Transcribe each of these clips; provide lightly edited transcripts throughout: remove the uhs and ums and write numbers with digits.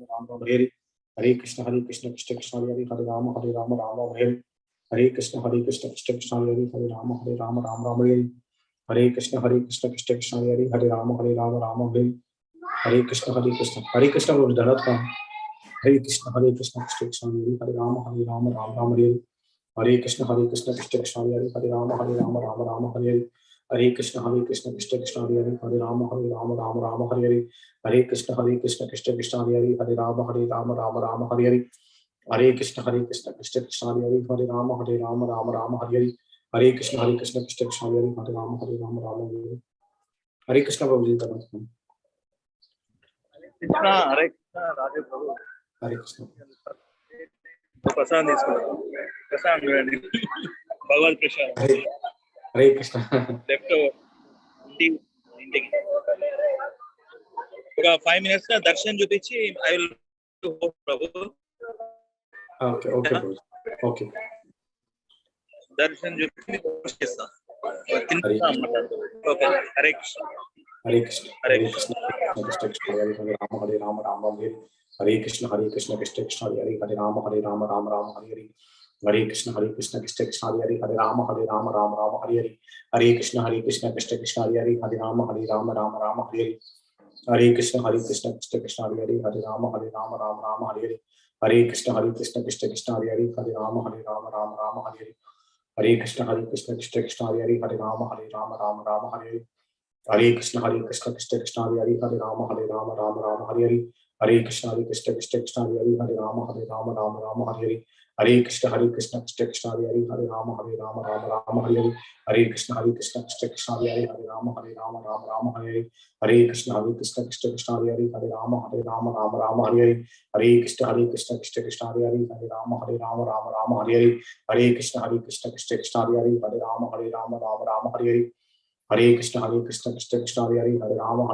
राम राम हरे हरे कृष्ण कृष्ण कृष्ण हरे हरे राम राम राम हरे हरे कृष्ण कृष्ण कृष्ण हरे राम राम हरे हरे कृष्ण कृष्ण कृष्ण हरे राम राम हरे हरे कृष्ण बोल धरत का हरे कृष्ण कृष्ण कृष्ण हरे राम राम राम हरे हरे कृष्ण कृष्ण कृष्ण हरे राम राम हरे हरे कृष्ण कृष्ण कृष्ण हरे राम राम हरे हरे कृष्ण कृष्ण कृष्ण हरे राम राम हरे हरे कृष्ण कृष्ण कृष्ण हरे राम राम हरे हरे कृष्ण कृष्ण कृष्ण हरे राम राम हरे कृष्ण प्रभु जी का कृष्ण हरे कृष्ण राधे प्रभु हरे कृष्ण प्रसाद प्रसाद भगवत प्रसाद हरे कृष्ण लेफ्ट ఇంటికి ఒక 5 minutes దర్శనం చూపించి I will Prabhu okay okay okay దర్శనం చూపించి చేస్తా ఓకే హరే కృష్ణ हरे कृष्ण हरे कृष्ण कृष्ण कृष्ण हरे राम राम हरे कृष्ण कृष्ण कृष्ण हरे राम राम हरे हरे कृष्ण कृष्ण कृष्ण हरे राम राम हरे हरे कृष्ण कृष्ण कृष्ण हरे राम राम हरे हरे कृष्ण कृष्ण कृष्ण हरे राम राम हरे हरे कृष्ण कृष्ण कृष्ण हरे राम राम हरे हरे कृष्ण कृष्ण कृष्ण हरे राम हरे हरे कृष्ण कृष्ण कृष्ण हरे राम राम हरे हरे कृष्ण कृष्ण कृष्ण हरे राम राम हरे हरे कृष्ण कृष्ण कृष्ण हरे राम राम हरे हरे कृष्ण कृष्ण कृष्ण हरे राम राम हरे हरे कृष्ण कृष्ण कृष्ण हरे राम राम हरे हरे कृष्ण कृष्ण कृष्ण हरे राम राम हरे हरे कृष्ण कृष्ण कृष्ण हरे राम हरे हरे कृष्ण कृष्ण कृष्ण हरे राम हरे हरे कृष्ण कृष्ण कृष्ण हरे राम राम हरे हरे कृष्ण कृष्ण कृष्ण हरे राम राम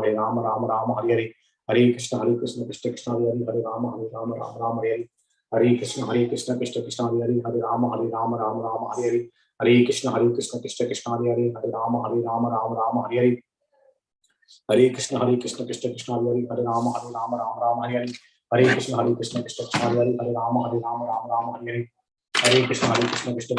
हरे हरे कृष्ण कृष्ण कृष्ण हरे राम हरे हरे कृष्ण कृष्ण कृष्ण हरे राम राम हरे हरे कृष्ण कृष्ण कृष्ण हरे राम हरे हरे कृष्ण कृष्ण कृष्ण हरे राम राम हरे हरे कृष्ण कृष्ण कृष्ण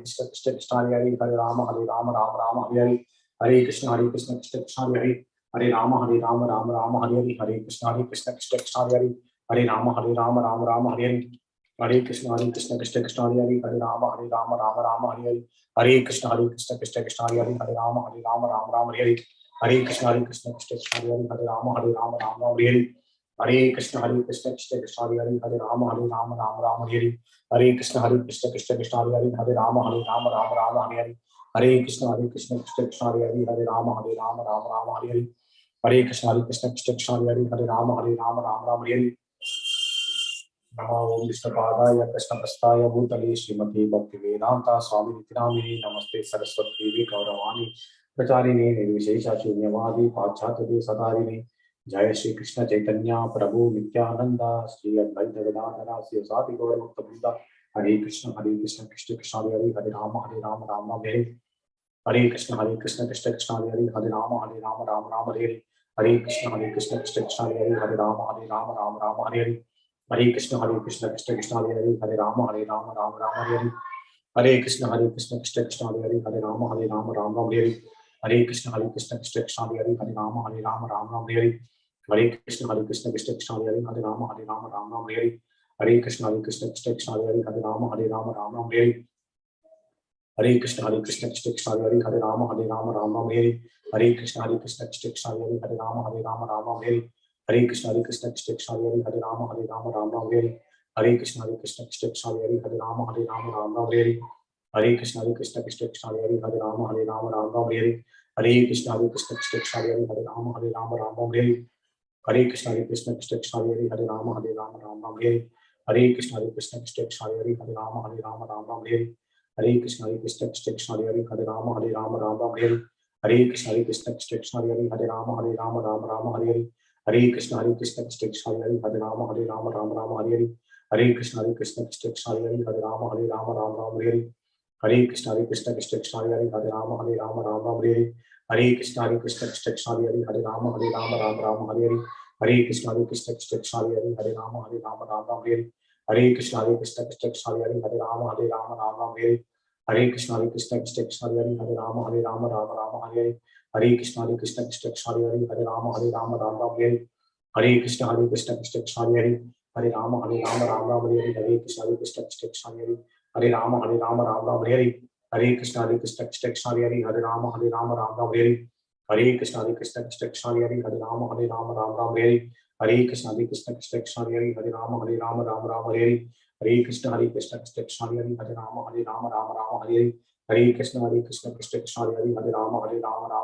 हरे राम हरे हरे कृष्ण कृष्ण कृष्ण हरे राम हरे हरे कृष्ण कृष्ण कृष्ण हरे राम हरे हरे कृष्ण कृष्ण कृष्ण हरे राम हरे हरे कृष्ण कृष्ण कृष्ण हरे राम हरे हरे कृष्ण कृष्ण कृष्ण हरे राम हरे हरे कृष्ण कृष्ण कृष्ण हरे राम हरे हरे कृष्ण कृष्ण कृष्ण हरे राम हरे हरे कृष्ण कृष्ण कृष्ण हरे राम हरे हरे कृष्ण कृष्ण कृष्ण हरे राम हरे हरे कृष्ण कृष्ण कृष्ण हरे राम हरे नमो ओम विष्णुपादाय कृष्णप्रस्थाय भूतले श्रीमती भक्तिवेदांता स्वामी नित्यामिने नमस्ते सरस्वती देवी गौरवाणी प्रचारिणे निर्विशेषशून्यवादी पाश्चात्य सदारिणे जय श्री कृष्ण चैतन्य प्रभु नित्यानंद श्री अद्वैत गदाधर श्री साति गौर भक्तवृंद हरे कृष्ण कृष्ण कृष्ण हरे राम राम हरे हरे कृष्ण कृष्ण हरे राम हरे हरे कृष्ण कृष्ण हरे राम हरे हरे कृष्ण कृष्ण हरे राम हरे हरे कृष्ण कृष्ण हरे राम हरे हरे कृष्ण कृष्ण हरे राम हरे हरे कृष्ण कृष्ण हरे राम हरे हरे कृष्ण कृष्ण हरे राम हरे हरे कृष्ण कृष्ण हरे राम हरे हरे कृष्ण कृष्ण हरे राम हरे हरे कृष्ण कृष्ण हरे राम हरे हरे कृष्ण कृष्ण हरे राम हरे हरे कृष्ण कृष्ण हरे राम हरे हरे कृष्ण कृष्ण हरे राम हरे हरे कृष्ण कृष्ण हरे राम हरे हरे कृष्ण कृष्ण हरे राम हरे हरे कृष्ण कृष्ण हरे राम हरे हरे कृष्ण कृष्ण हरे राम हरे हरे कृष्ण कृष्ण हरे राम हरे हरे कृष्ण कृष्ण हरे राम हरे Hare Krishna Krishna Krishna Hare Hare Hare Rama Rama Rama Hare Hare Hare Krishna Krishna Krishna Hare Hare Hare Rama Rama Rama Hare Hare Hare Krishna Krishna Krishna Hare Hare Hare Rama Rama Hare Hare Hare Krishna Krishna Krishna Hare Hare Hare Rama Rama Hare Hare Hare Krishna Krishna Krishna Hare Hare Hare Rama Rama Hare Hare Hare Krishna Krishna Krishna Hare Hare Hare Rama Rama Hare Hare Hare Krishna Krishna Krishna Hare Hare Hare Rama Rama Hare Hare Hare Krishna Krishna Krishna Hare Hare Hare Rama Rama Hare Hare Hare Krishna Krishna Krishna Hare Hare Hare Rama Rama Hare Hare Hare Krishna Krishna Krishna Hare Hare Hare Rama Rama Hare Hare Hare Krishna Krishna Krishna Hare Hare Hare Rama Hare Hare Hare Krishna Krishna Krishna Hare Hare Hare Rama Hare Hare Hare Krishna Krishna Krishna Hare Hare Hare Rama Hare Hare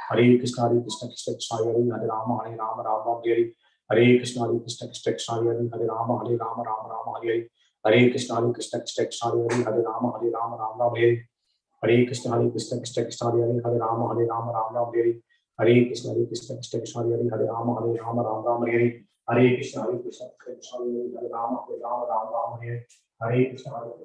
Hare Krishna Krishna Krishna Hare Hare Hare Rama Rama Hare Hare Hare Krishna Krishna Krishna Hare Hare Hare Rama Rama Hare Hare Hare Krishna Krishna Krishna Hare Hare Hare Rama Rama Hare Hare Hare Krishna Krishna Krishna Hare Hare Hare Rama Rama Hare Hare Hare Krishna Krishna Krishna Hare Hare Hare Rama Rama Hare Hare Hare Krishna Krishna Krishna Hare Hare Hare Rama Rama Hare Hare Hare Krishna Krishna Krishna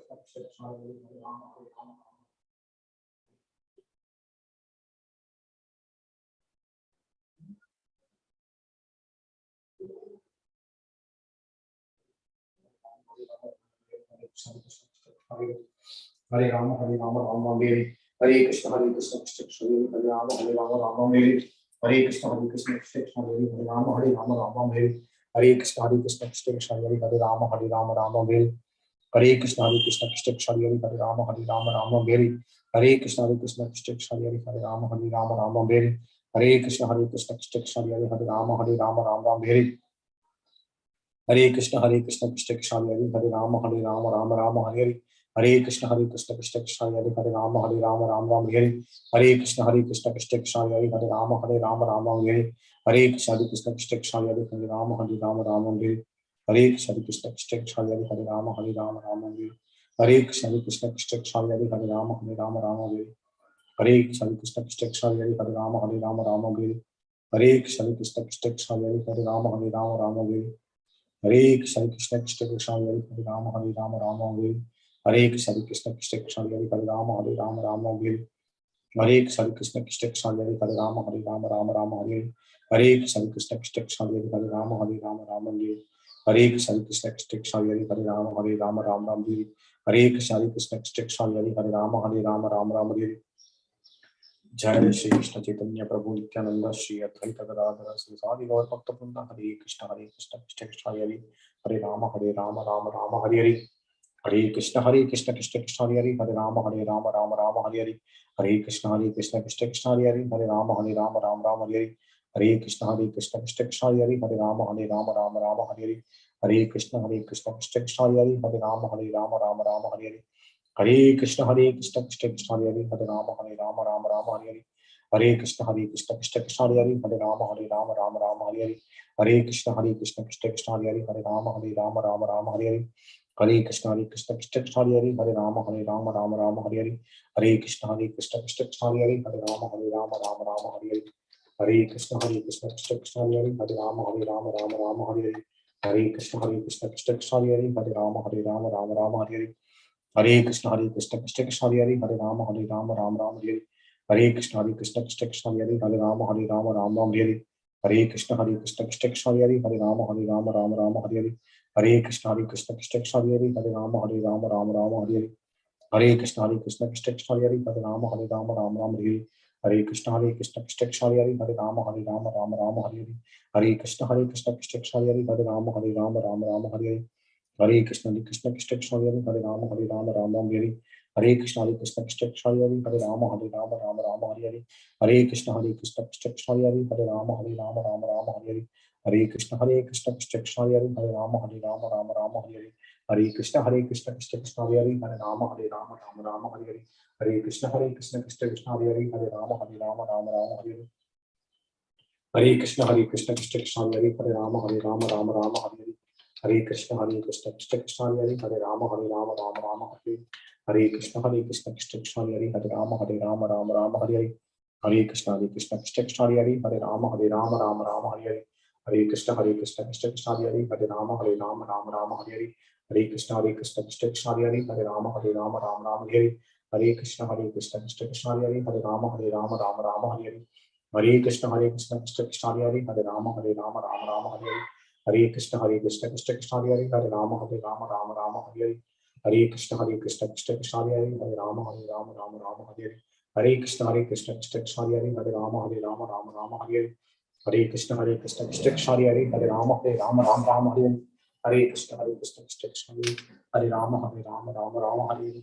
Hare Hare Hare Rama Hare Rama Rama Hare Hare Krishna Krishna Krishna Hare Rama Rama Hare Hare Krishna Krishna Krishna Hare Hare Rama Rama Hare Hare Krishna Krishna Krishna Hare Hare Rama Rama Hare Hare Krishna Krishna Krishna Hare Hare Rama Rama Hare Hare Krishna Krishna Krishna Hare Hare Rama Rama Hare Hare Krishna Krishna Krishna Hare Hare Rama Rama Hare Hare Krishna Krishna Krishna Hare Hare Rama Rama Hare Hare Krishna Krishna Krishna Hare Hare Rama Rama Hare Hare Krishna Krishna Krishna Hare Hare Rama Rama Hare Hare Krishna Krishna Krishna Hare Hare Rama Rama Hare Hare Krishna Krishna Krishna Hare Hare Rama Rama Hare Hare Krishna Krishna Krishna Hare Hare Rama Rama Hare Hare Krishna Krishna Krishna Hare Hare Rama Rama Hare Hare Krishna Krishna Krishna Hare Hare Rama Rama Hare Hare Krishna Krishna Krishna Krishna Hare Hare Rama Rama Hare Hare Krishna Krishna Krishna Krishna Hare Hare Rama Rama Hare Hare Krishna Krishna Krishna Krishna Hare Hare Rama Rama Hare Hare Krishna Krishna Krishna Krishna Hare Hare Rama Rama Hare Hare Krishna Krishna Krishna Krishna Hare Hare Rama Rama Hare Hare Krishna Krishna Krishna Krishna Hare Hare Rama Rama Hare जय श्री कृष्ण चैतन्य प्रभु नित्यानंद श्री अद्वैत गदाधर संसारी गौर भक्त वृंद हरे Krishna Krishna Krishna Hare Hare Hare Ram Ram Ram Hare Hare Hare Krishna Krishna Krishna Hare Hare Hare Ram Ram Hare Hare Hare Krishna Krishna Krishna Hare Hare Hare Ram Ram Hare Hare Hare Krishna Krishna Krishna Hare Hare Hare Ram Ram Hare Hare Hare Krishna Krishna Krishna Hare Hare Hare Ram Ram Hare Hare Hare Krishna Krishna Krishna Hare Hare Hare Rama Rama Hare Hare Hare Krishna Krishna Krishna Krishna Hare Hare Hare Rama Rama Hare Hare Hare Krishna Krishna Krishna Krishna Hare Hare Hare Rama Rama Hare Hare Hare Krishna Krishna Krishna Krishna Hare Hare Hare Rama Rama Hare Hare Hare Krishna Krishna Krishna Krishna Hare Hare Hare Rama Rama Hare Hare Hare Krishna Krishna Krishna Krishna Hare Hare Hare Rama Rama Hare Hare Hare Krishna Krishna Krishna Krishna Hare Hare Hare Rama Rama Hare Hare Hare Krishna Krishna Krishna Krishna Hare Hare Hare Rama Rama Hare Hare Hare Krishna Krishna Krishna Krishna Hare Hare Hare Rama Rama Hare Hare Hare Krishna Krishna Krishna Krishna Hare Hare Hare Rama Rama Hare Hare Hare Krishna Krishna Krishna Krishna Hare Hare Hare Rama Rama Hare Hare Hare Krishna Krishna Krishna Krishna Hare Hare Hare Rama Rama Hare Hare Hare Krishna Krishna Krishna Krishna Hare Hare Hare Rama Rama Hare Hare Hare Krishna Krishna Krishna Krishna Hare Hare Hare Rama Rama Hare Hare Hare Krishna Krishna Krishna Krishna Hare Hare Hare Rama Rama Hare Hare Krishna Krishna Krishna Krishna Hare Hare Hare Rama Rama Hare Hare Hare Krishna Krishna Krishna Krishna Hare Hare Hare Rama Rama Hare Hare Hare Krishna Krishna Krishna Krishna Hare Hare Hare Rama Rama Hare Hare Hare Krishna Krishna Krishna Krishna Hare Hare Hare Rama Rama Hare Hare Hare Krishna Krishna Krishna Krishna Hare Hare Hare Rama Rama Hare Hare Hare Krishna Krishna Krishna Krishna Hare Hare Hare Rama Rama Hare Hare Hare Krishna Krishna Krishna Krishna Hare Hare Hare Rama Rama Hare Hare Krishna Krishna Krishna Krishna Hare Hare Hare Rama Rama Hare Hare Hare Krishna Krishna Krishna Krishna Hare Hare Hare Rama Rama Hare Hare Hare Krishna Krishna Krishna Hare Hare Hare Rama Rama Rama Hare Hare Hare Krishna Krishna Krishna Hare Hare Hare Rama Rama Hare Hare Hare Krishna Krishna Krishna Hare Hare Hare Rama Rama Hare Hare Hare Krishna Krishna Krishna Hare Hare Hare Rama Rama Hare Hare Hare Krishna Krishna Krishna Hare Hare Hare Rama Rama Hare Hare Hare Krishna Krishna Krishna Hare Hare Hare Rama Rama Hare Hare Hare Krishna Krishna Krishna Hare Hare Hare Rama Rama Hare Hare Hare Krishna Krishna Krishna Hare Hare Hare Rama Rama Hare Hare Hare Krishna Krishna Krishna Hare Rama Rama Hare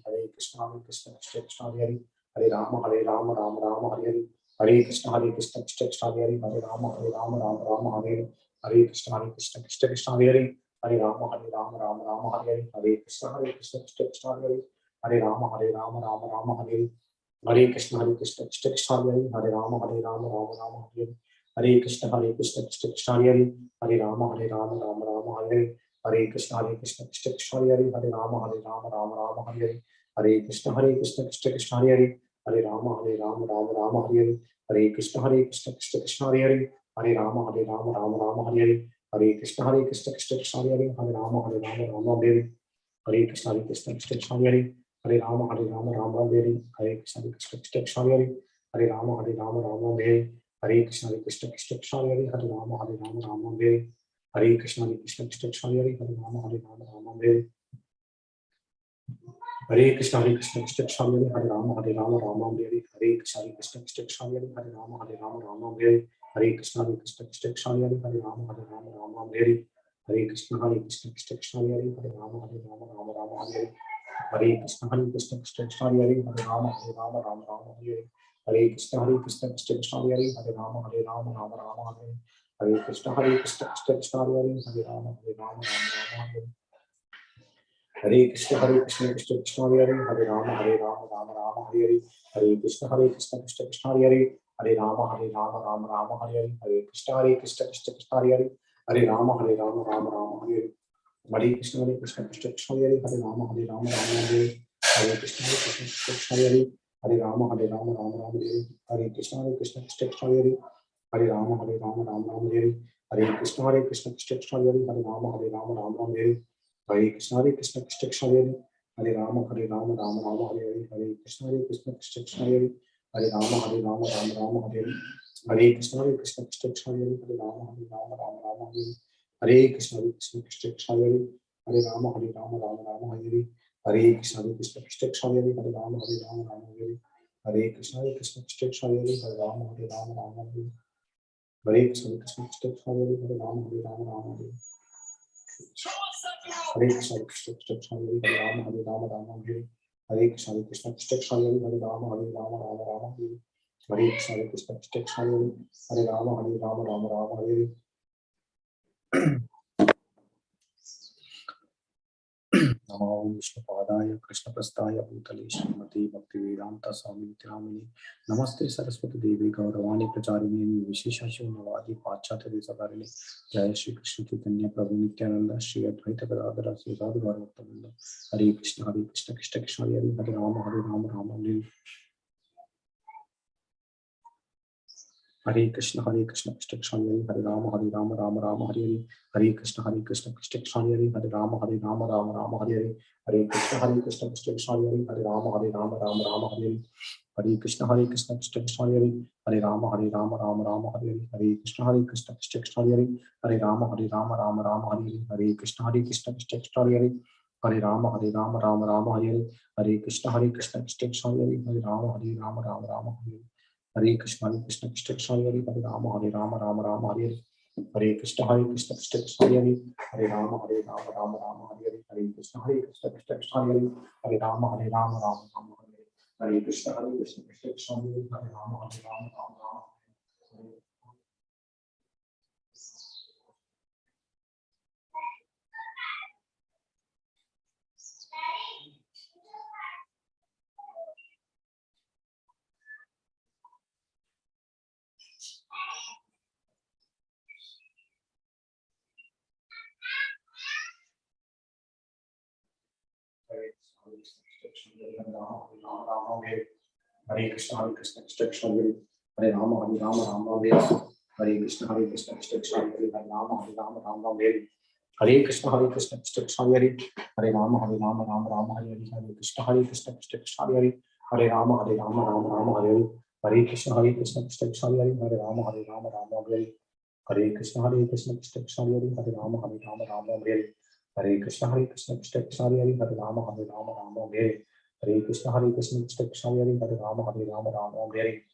Hare Hare Krishna Krishna Krishna Hare Hare Hare Rama Rama Hare Hare Hare Krishna Krishna Krishna Hare Hare Hare Rama Rama Hare Hare Hare Krishna Krishna Krishna Hare Hare Hare Rama Rama Hare Hare Hare Krishna Krishna Krishna Hare Hare Hare Rama Rama Hare Hare Hare Krishna Krishna Krishna Hare Hare Hare Rama Rama Hare Hare Hare Krishna Krishna Krishna Hare Hare Hare Rama Rama Hare Hare Hare Krishna Krishna Krishna Hare Hare Hare Rama Rama Hare Hare Hare Krishna Krishna Krishna Hare Hare Hare Rama Rama Hare Hare Hare Krishna Krishna Krishna Hare Hare Hare Rama Rama Hare Hare Hare Krishna Krishna Krishna Hare Hare Hare Rama Rama Hare Hare Hare Krishna Krishna Krishna Hare Hare Hare Rama Rama Hare Hare Hare Krishna Krishna Krishna Hare Hare Hare Rama Rama Hare Hare Hare Krishna Krishna Krishna Hare Hare Hare Rama Rama Hare Hare Hare Krishna Krishna Krishna Hare Hare Hare Rama Rama Hare Hare Hare Krishna Krishna Krishna Hare Hare Hare Rama Rama Hare Hare Hare Krishna Krishna Krishna Hare Hare Hare Rama Rama Hare Hare Hare Krishna Krishna Krishna Hare Hare Hare Rama Rama Hare Hare Hare Krishna Krishna Krishna Hare Hare Hare Rama Rama Hare Hare Hare Krishna Krishna Krishna Hare Hare Hare Rama Rama Hare Hare Hare Krishna Krishna Krishna Hare Hare Hare Rama Rama Hare Hare Hare Krishna Krishna Krishna Hare Hare Hare Rama Rama Hare Hare Hare Krishna Krishna Krishna Hare Hare Hare Rama Rama Hare Hare Hare Krishna Krishna Krishna Hare Hare Hare Rama Rama Hare Hare Hare Krishna Krishna Krishna Hare Hare Hare Rama Rama Hare Hare Hare Krishna Krishna Krishna Hare Hare Hare Rama Rama Hare Hare Hare Krishna Krishna Krishna Hare Hare Hare Rama Rama Hare Hare Hare Krishna Krishna Krishna Hare Hare Hare Rama Rama Hare Hare Hare Krishna Krishna Krishna Hare Hare Hare Rama Rama Hare Hare Hare Krishna Krishna Krishna Hare Hare Hare Rama Rama Hare Hare Hare Krishna Krishna Krishna Hare Hare Hare Rama Rama Hare Hare Hare Krishna Krishna Krishna Hare Hare Hare Rama Rama Hare Hare Hare Krishna Krishna Krishna Hare Hare Hare Rama Rama Hare Hare Hare Krishna Krishna Krishna Hare Hare Hare Rama Rama Hare Hare Hare Krishna Krishna Krishna Hare Hare Hare Rama Rama Hare Hare Hare Krishna Krishna Krishna Hare Hare Hare Rama Rama Hare Hare Hare Krishna Krishna Krishna Hare Hare Hare Rama Rama Hare Hare Hare Krishna Krishna Krishna Hare Hare Hare Rama Rama Hare Hare Hare Krishna Krishna Krishna Hare Hare Rama Rama Hare Hare Namo Vishnu Padaya Krishna Prastaya Bhutale Srimati Bhaktivedanta Swami Nityanamini Namaste Saraswati Devi Gauravani Pracharini Vishesha Shunavadi Pachata Desakarili Jaya Shri Krishna Chaitanya Prabhu Nityananda Shri Advaita Gadadhara Sri Sadhu Gauravattamanda Hare Krishna Krishna Krishna Hare Hare Rama Rama Hare Hare Krishna Krishna Krishna Hare Hare Rama Rama Hare Hare Hare Krishna Krishna Krishna Hare Hare Rama Rama Hare Hare Hare Krishna Krishna Krishna Hare Hare Rama Rama Hare Hare Hare Krishna Krishna Krishna Hare Hare Rama Rama Hare Hare Hare Krishna Krishna Krishna Hare Hare Rama Rama Hare Hare Hare Krishna Krishna Krishna Hare Hare Rama Rama Hare Hare Hare Krishna Krishna Krishna Hare Hare Rama Rama Hare Hare Hare Krishna Krishna Krishna Hare Hare Rama Rama Hare Hare Hare Krishna Krishna Krishna Hare Hare Rama Rama Hare Hare Hare Krishna Krishna Krishna Hare Hare Rama Rama Hare Hare Hare Krishna Krishna Krishna Hare Hare Rama Rama Hare Hare Krishna Krishna Krishna Hare Rama Hare Hare Hare Krishna Krishna Krishna Hare Hare Rama Rama Rama Hare Hare Krishna Krishna Krishna Hare Hare Rama Rama Rama Hare Hare Krishna Krishna Krishna Hare Hare Rama Rama Rama Hare Hare Krishna Krishna Krishna Hare Hare Rama Rama Hare Hare Krishna Krishna Krishna Hare Hare Rama Rama Hare Hare Krishna Krishna Krishna Hare Hare Rama Rama Hare Hare Krishna Krishna Krishna Hare Hare Rama Rama Hare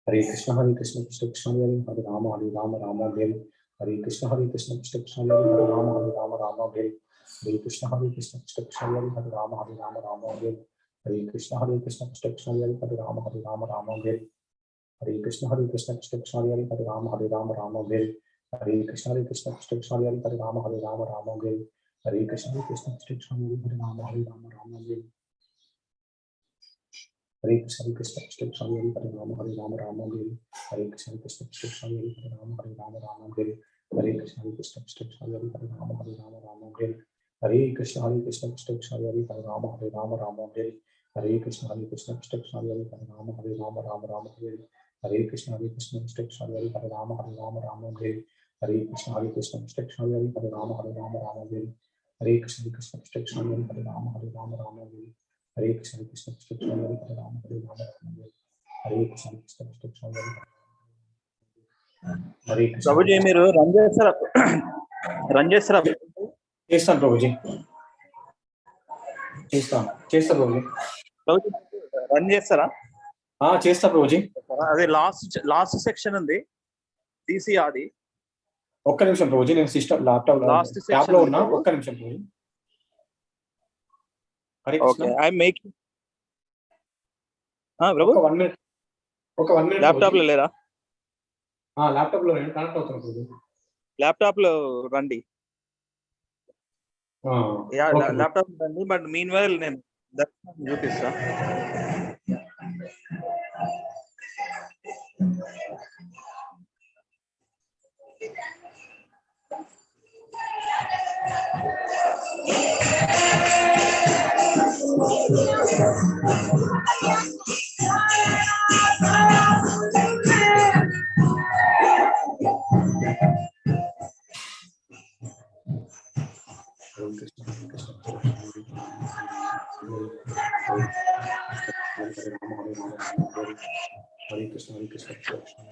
Hare Krishna Krishna Krishna Hare Hare Rama Rama Hare Hare Krishna Krishna Krishna Hare Hare Rama Rama Hare Hare Krishna Krishna Krishna Hare Hare Rama Rama Hare Hare Krishna Krishna Krishna Hare Hare Rama Rama Hare Hare Krishna Krishna Krishna Hare Hare Rama Rama Hare Hare Krishna Krishna Krishna Hare Hare Rama Rama Hare Hare Krishna Krishna Krishna Hare Hare Rama Rama Hare Hare Krishna Krishna Krishna Hare Hare Rama Rama Hare Hare Krishna Krishna Krishna Hare Hare Rama Rama Hare Hare Krishna Krishna Krishna Hare Hare Rama Rama Hare Hare Krishna Krishna Krishna Hare Hare Rama Rama Hare Hare Krishna Krishna Krishna Hare Hare Rama Rama Hare Hare Krishna Krishna Krishna Hare Hare Rama Rama Hare Hare Krishna Krishna Krishna Hare Hare Rama Rama Hare Hare Krishna Krishna Krishna Hare Hare Rama Rama Hare Hare Krishna Krishna Krishna Hare Hare Rama Rama Hare Krishna Krishna Krishna Hare Hare Krishna Prabhuji మీరు run చేస్తారా చేస్తాను ప్రభుజీ చేస్తా Prabhuji run చేస్తారా చేస్తా ప్రభుజీ అదే last section ఉంది తీసి అది ఒక్క నిమిషం ప్రభుజీ నేను సిస్టమ్ ల్యాప్టాప్ లో ఉన్నా ఒక్క నిమిషం ప్రభుజీ హరే కృష్ణ ఐ మేకింగ్ ప్రభు ఒక 1 మినిట్ ల్యాప్టాప్ లో లేరా ల్యాప్టాప్ లో నేను కనెక్ట్ అవుతాను ప్రభుజీ ల్యాప్టాప్ లో రండి ల్యాప్టాప్ రండి బట్ మీన్ వైల్ నేను దర్శనం చూపిస్తా Hare Krishna Hare Krishna Krishna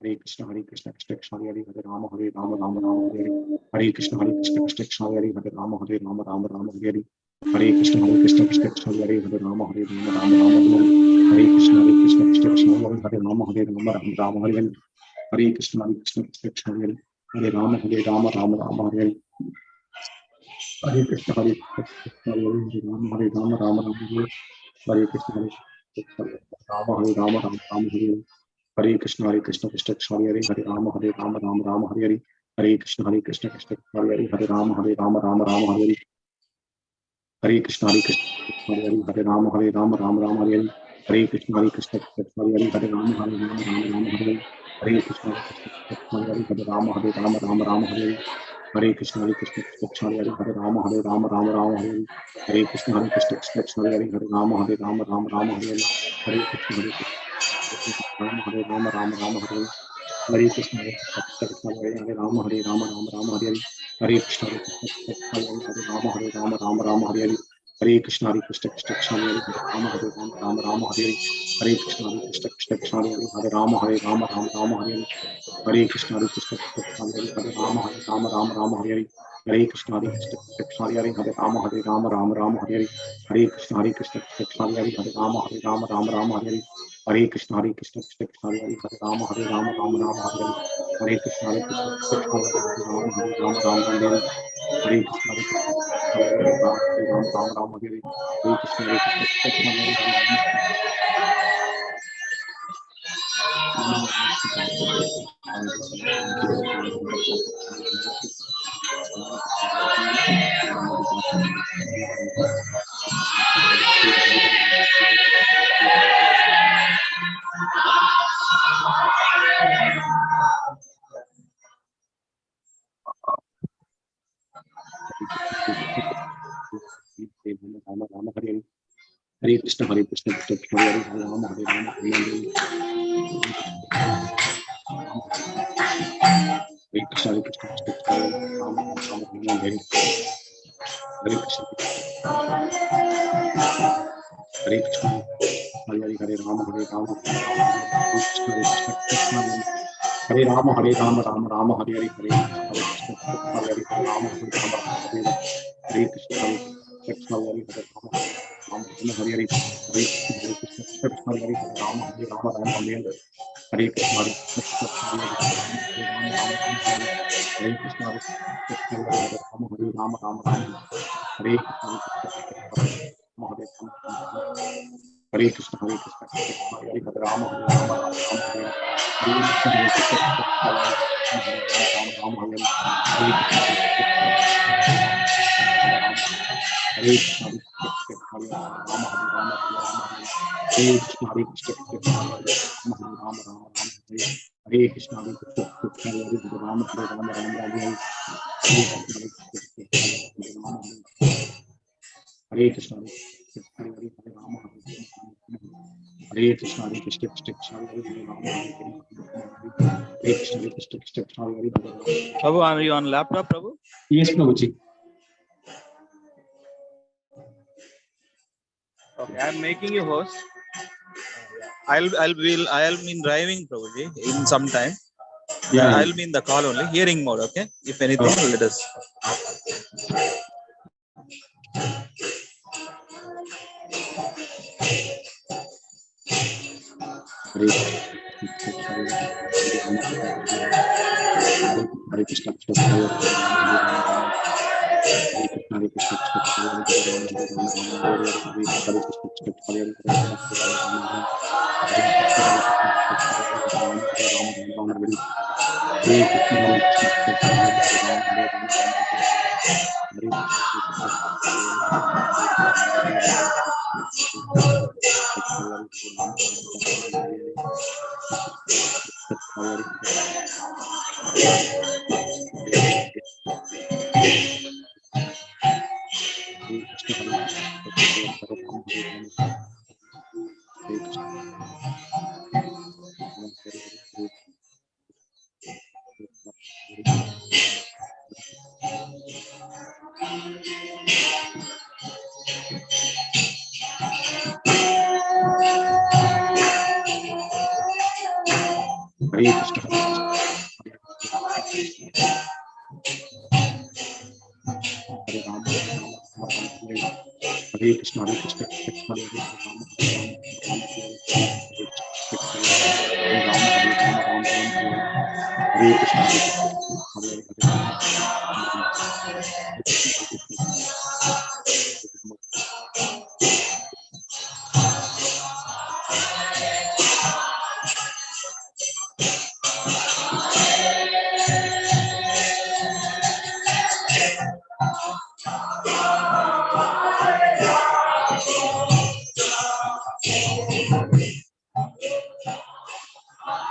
Hare Krishna Hare Krishna Krishna Krishna Hare Hare Rama Rama Hare Hare Krishna Krishna Krishna Hare Hare Rama Rama Hare Hare Krishna Krishna Krishna Hare Hare Rama Rama Hare Krishna Krishna Krishna Hare Hare Rama Rama Hare Hare Krishna Krishna Krishna Hare Hare Rama Rama Hare Hare Krishna Krishna Hare Rama Hare Krishna Rama Hare Hare Krishna Krishna Krishna Hare Hare Rama Rama Hare Hare Krishna Krishna Krishna Hare Hare Rama Rama Hare Hare Krishna Krishna Hare Hare Rama Rama Hare Hare Krishna Krishna Krishna Hare Hare Rama Rama Hare Hare Krishna Krishna Hare Hare Rama Rama Hare Hare Krishna Krishna Krishna Hare Hare Rama Rama Hare Hare Krishna Krishna Krishna Hare Hare Rama Rama Hare Hare Krishna Rama Hare Rama Hare Hare Krishna Krishna Hare Hare Rama Rama Hare Hare Krishna Krishna Hare Hare Rama Rama Hare Hare Krishna Krishna Krishna Hare Hare Rama Rama Hare Hare Krishna Krishna Krishna Hare Hare Rama Rama Hare Hare Krishna Krishna Krishna Hare Hare Rama Rama Hare Hare Krishna Krishna Krishna Hare Hare Rama Rama Hare Hare Krishna Krishna Krishna Hare Hare Rama Rama Hare Hare Krishna Krishna Krishna Hare Hare Rama Rama Hare Hare Krishna Krishna Krishna Hare Hare Rama Rama Hare Hare Krishna Hare Rama Hare Hare Krishna Krishna Krishna Hare Hare Krishna, Hare Krishna, Krishna Krishna, Hare Hare, Rama Hare Rama, Rama Rama, Hare Krishna, Hare Krishna, Krishna Krishna, Hare Rama, Rama Rama, Hare Hare Krishna, Hare Krishna, Hare Hare, Rama Hare Rama, Rama Rama, Hare Krishna, Hare Krishna, Krishna Hare Rama, Hare Rama, Rama Rama, Hare Hare, Hare Krishna, Hare Krishna, Hare Hare, Rama Hare Rama, Hare Krishna, Hare Krishna, Hare Hare, Rama Rama, Hare Hare, Hare Krishna, Hare Krishna, Krishna Hare Hare, Rama Hare Rama, Rama Rama, Hare Krishna, Hare Krishna, Hare Rama, Rama Rama, Hare Krishna, Hare Krishna, Hare Rama, Hare Rama, Rama Rama, Hare Krishna, Hare Krishna, Hare Krishna, Hare Krishna, Krishna Hare Hare, Rama Hare Rama, Rama Rama, Hare Krishna, Hare Krishna, Rama Rama, Hare Krishna, Hare Krishna, Rama Hare Rama, Rama Rama, Hare Krishna, Hare Krishna, Rama Hare Rama, Rama Rama, Hare Krishna, Hare Krishna, Rama Hare Rama, Rama Rama, Hare Krishna, Hare Krishna, Rama Hare Hare Krishna, Hare Krishna, Krishna Hare Rama, Hare Krishna, Hare Krishna, Krishna Hare Rama. Prabhu, are you on laptop, Prabhu? Yes, Prabhuji. Okay, I'm making you host. I'll be driving, Prabhuji, in some time. Yeah, I'll be in the call only, hearing mode. Okay, if anything, let us. Hare Krishna, Hare Krishna, Hare Krishna, Krishna Hare Hare, Rama Hare Rama, Rama Hare Hare, Rama Hare Rama, Rama Rama, Hare Krishna, Hare Krishna, Hare Hare,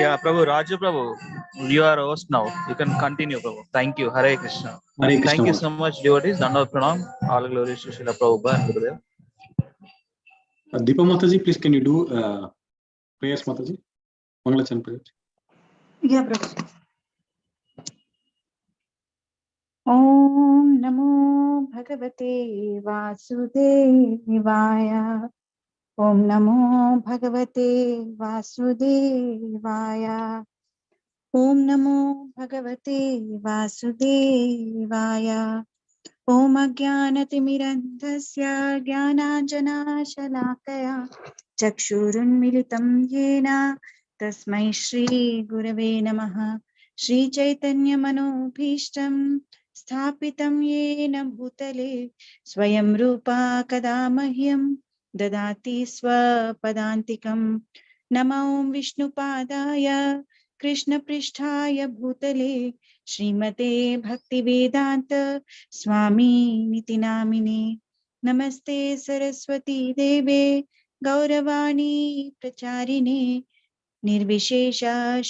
Yeah, Prabhu, Raju Prabhu, you are host now. You can continue, Prabhu. Thank you. Hare Krishna. Hare Krishna. Thank you so much, devotees. Dandavad Pranam. All glories to Srila Prabhupada and Gurudev. Deepa Mataji, please can you do prayers, Mataji? Mangalachan prayers. Yeah, Prabhu. Om Namo Bhagavate Vasudevaya. Om Namo Bhagavate Vasudevaya. Om Namo Bhagavate Vasudevaya. ॐ अज्ञानतिमिरन्धस्य ज्ञानाञ्जनशलाकया चक्षुरुन्मिलितं येन तस्मै श्रीगुरवे नमः। श्रीचैतन्यमनोभीष्टं स्थापितं येन भूतले स्वयं रूपा कदा मह्यं ददाति स्वपदान्तिकं। नमो विष्णुपादाय कृष्णपृष्ठाय भूतले श्रीमते भक्तिवेदान्त स्वामी निति नामिने। नमस्ते सरस्वती देवे गौरवाणी प्रचारिणे निर्विशेष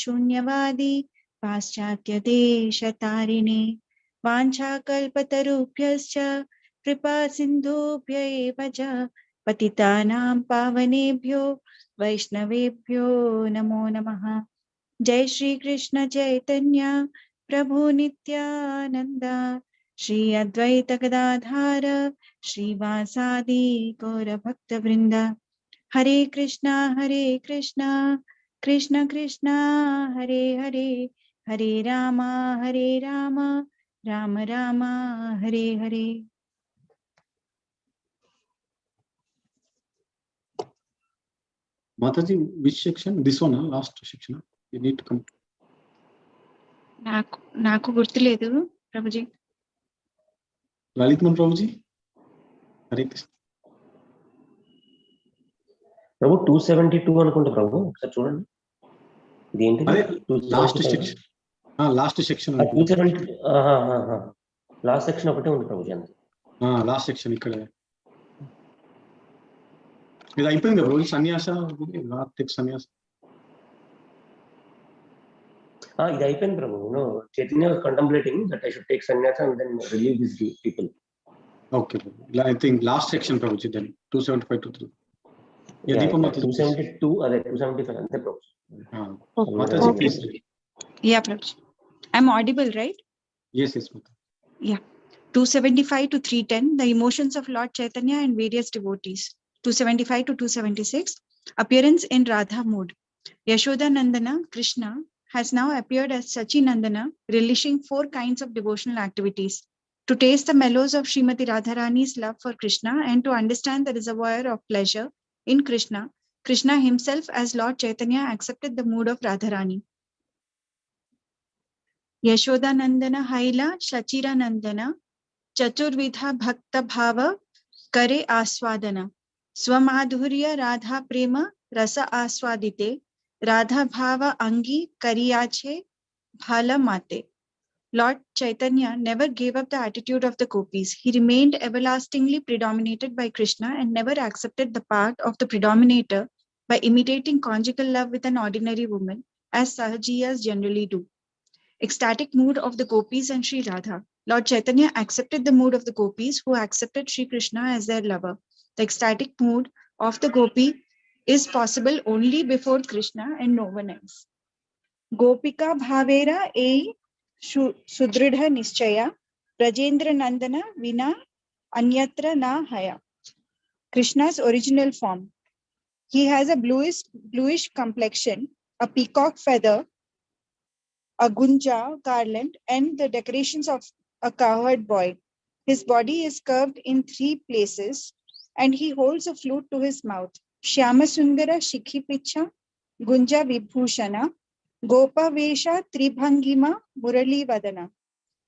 शून्यवादी पाश्चात्य देशतारिणे। वाञ्छाकल्पतरुभ्यश्च कृपा सिन्धुभ्य एव च पतितानां पावनेभ्यो वैष्णवेभ्यो नमो नमः। जय श्री कृष्ण चैतन्य प्रभु नित्यानंद श्री अद्वैत गदाधार श्रीवासादि गौर भक्त वृंद। हरे कृष्णा कृष्ण कृष्णा हरे हरे, हरे Ram Ram Ram Hare Hare. Mataji, which section? This one, last section. You need to come. నాకు గుర్తులేదు ప్రభుజీ. లలిత్ ప్రభుజీ, హరే కృష్ణ ప్రభు 272 అనుకుంటా ప్రభు, ఒకసారి చూడండి. ఇది ఏంటి? Last section. Last section 270. Last section ఒకటే ఉంది ప్రభు. లాస్ట్ సెక్షన్ ఇక్కడ ఇది అయిపోయింది ప్రభు. సన్యాస సన్యాస ఇది అయిపోయింది Prabhu. Chaitanya contemplating that I should take sannyasa and then relieve this people. Okay Prabhu. I think last section Prabhu. Then 275 to 3. Deepamata 272 అదే 275 అంతే Prabhu. Mataji please. Yeah, Prabhu. I'm audible, right? Yes, Mata. Yeah. 275 to 310, the emotions of Lord Chaitanya and various devotees. 275 to 276, appearance in Radha mood. Yashoda Nandana, Krishna, has now appeared as Sachi Nandana, relishing 4 kinds of devotional activities. To taste the mellows of Srimati Radharani's love for Krishna and to understand the reservoir of pleasure in Krishna, Krishna himself as Lord Chaitanya accepted the mood of Radharani. Yashoda Nandana Haila Shachira Nandana Chaturvidha Bhakta Bhava Kare Aswadana Swamadhurya Radha Prema Rasa Aswadite Radha Bhava Angi Kariyache Bhala Mate. Lord Chaitanya never gave up the attitude of the gopis. He remained everlastingly predominated by Krishna and never accepted the part of the predominator by imitating conjugal love with an ordinary woman, as Sahajiyas generally do. Ecstatic mood of the gopis and Sri Radha. Lord Chaitanya accepted the mood of the gopis who accepted Sri Krishna as their lover. The ecstatic mood of the gopi is possible only before Krishna and no one else. Gopika Bhavera e Sudridha Nischaya Brajendra Nandana Vina Anyatra Na Haya. Krishna's original form. He has a bluish complexion, a peacock feather, a gunja garland, and the decorations of a cowherd boy. His body is curved in 3 places, and he holds a flute to his mouth. Shyama Sundara Shikhi Picha Gunja Vibhushana Gopa Vesha Tribhangima Murali Vadana.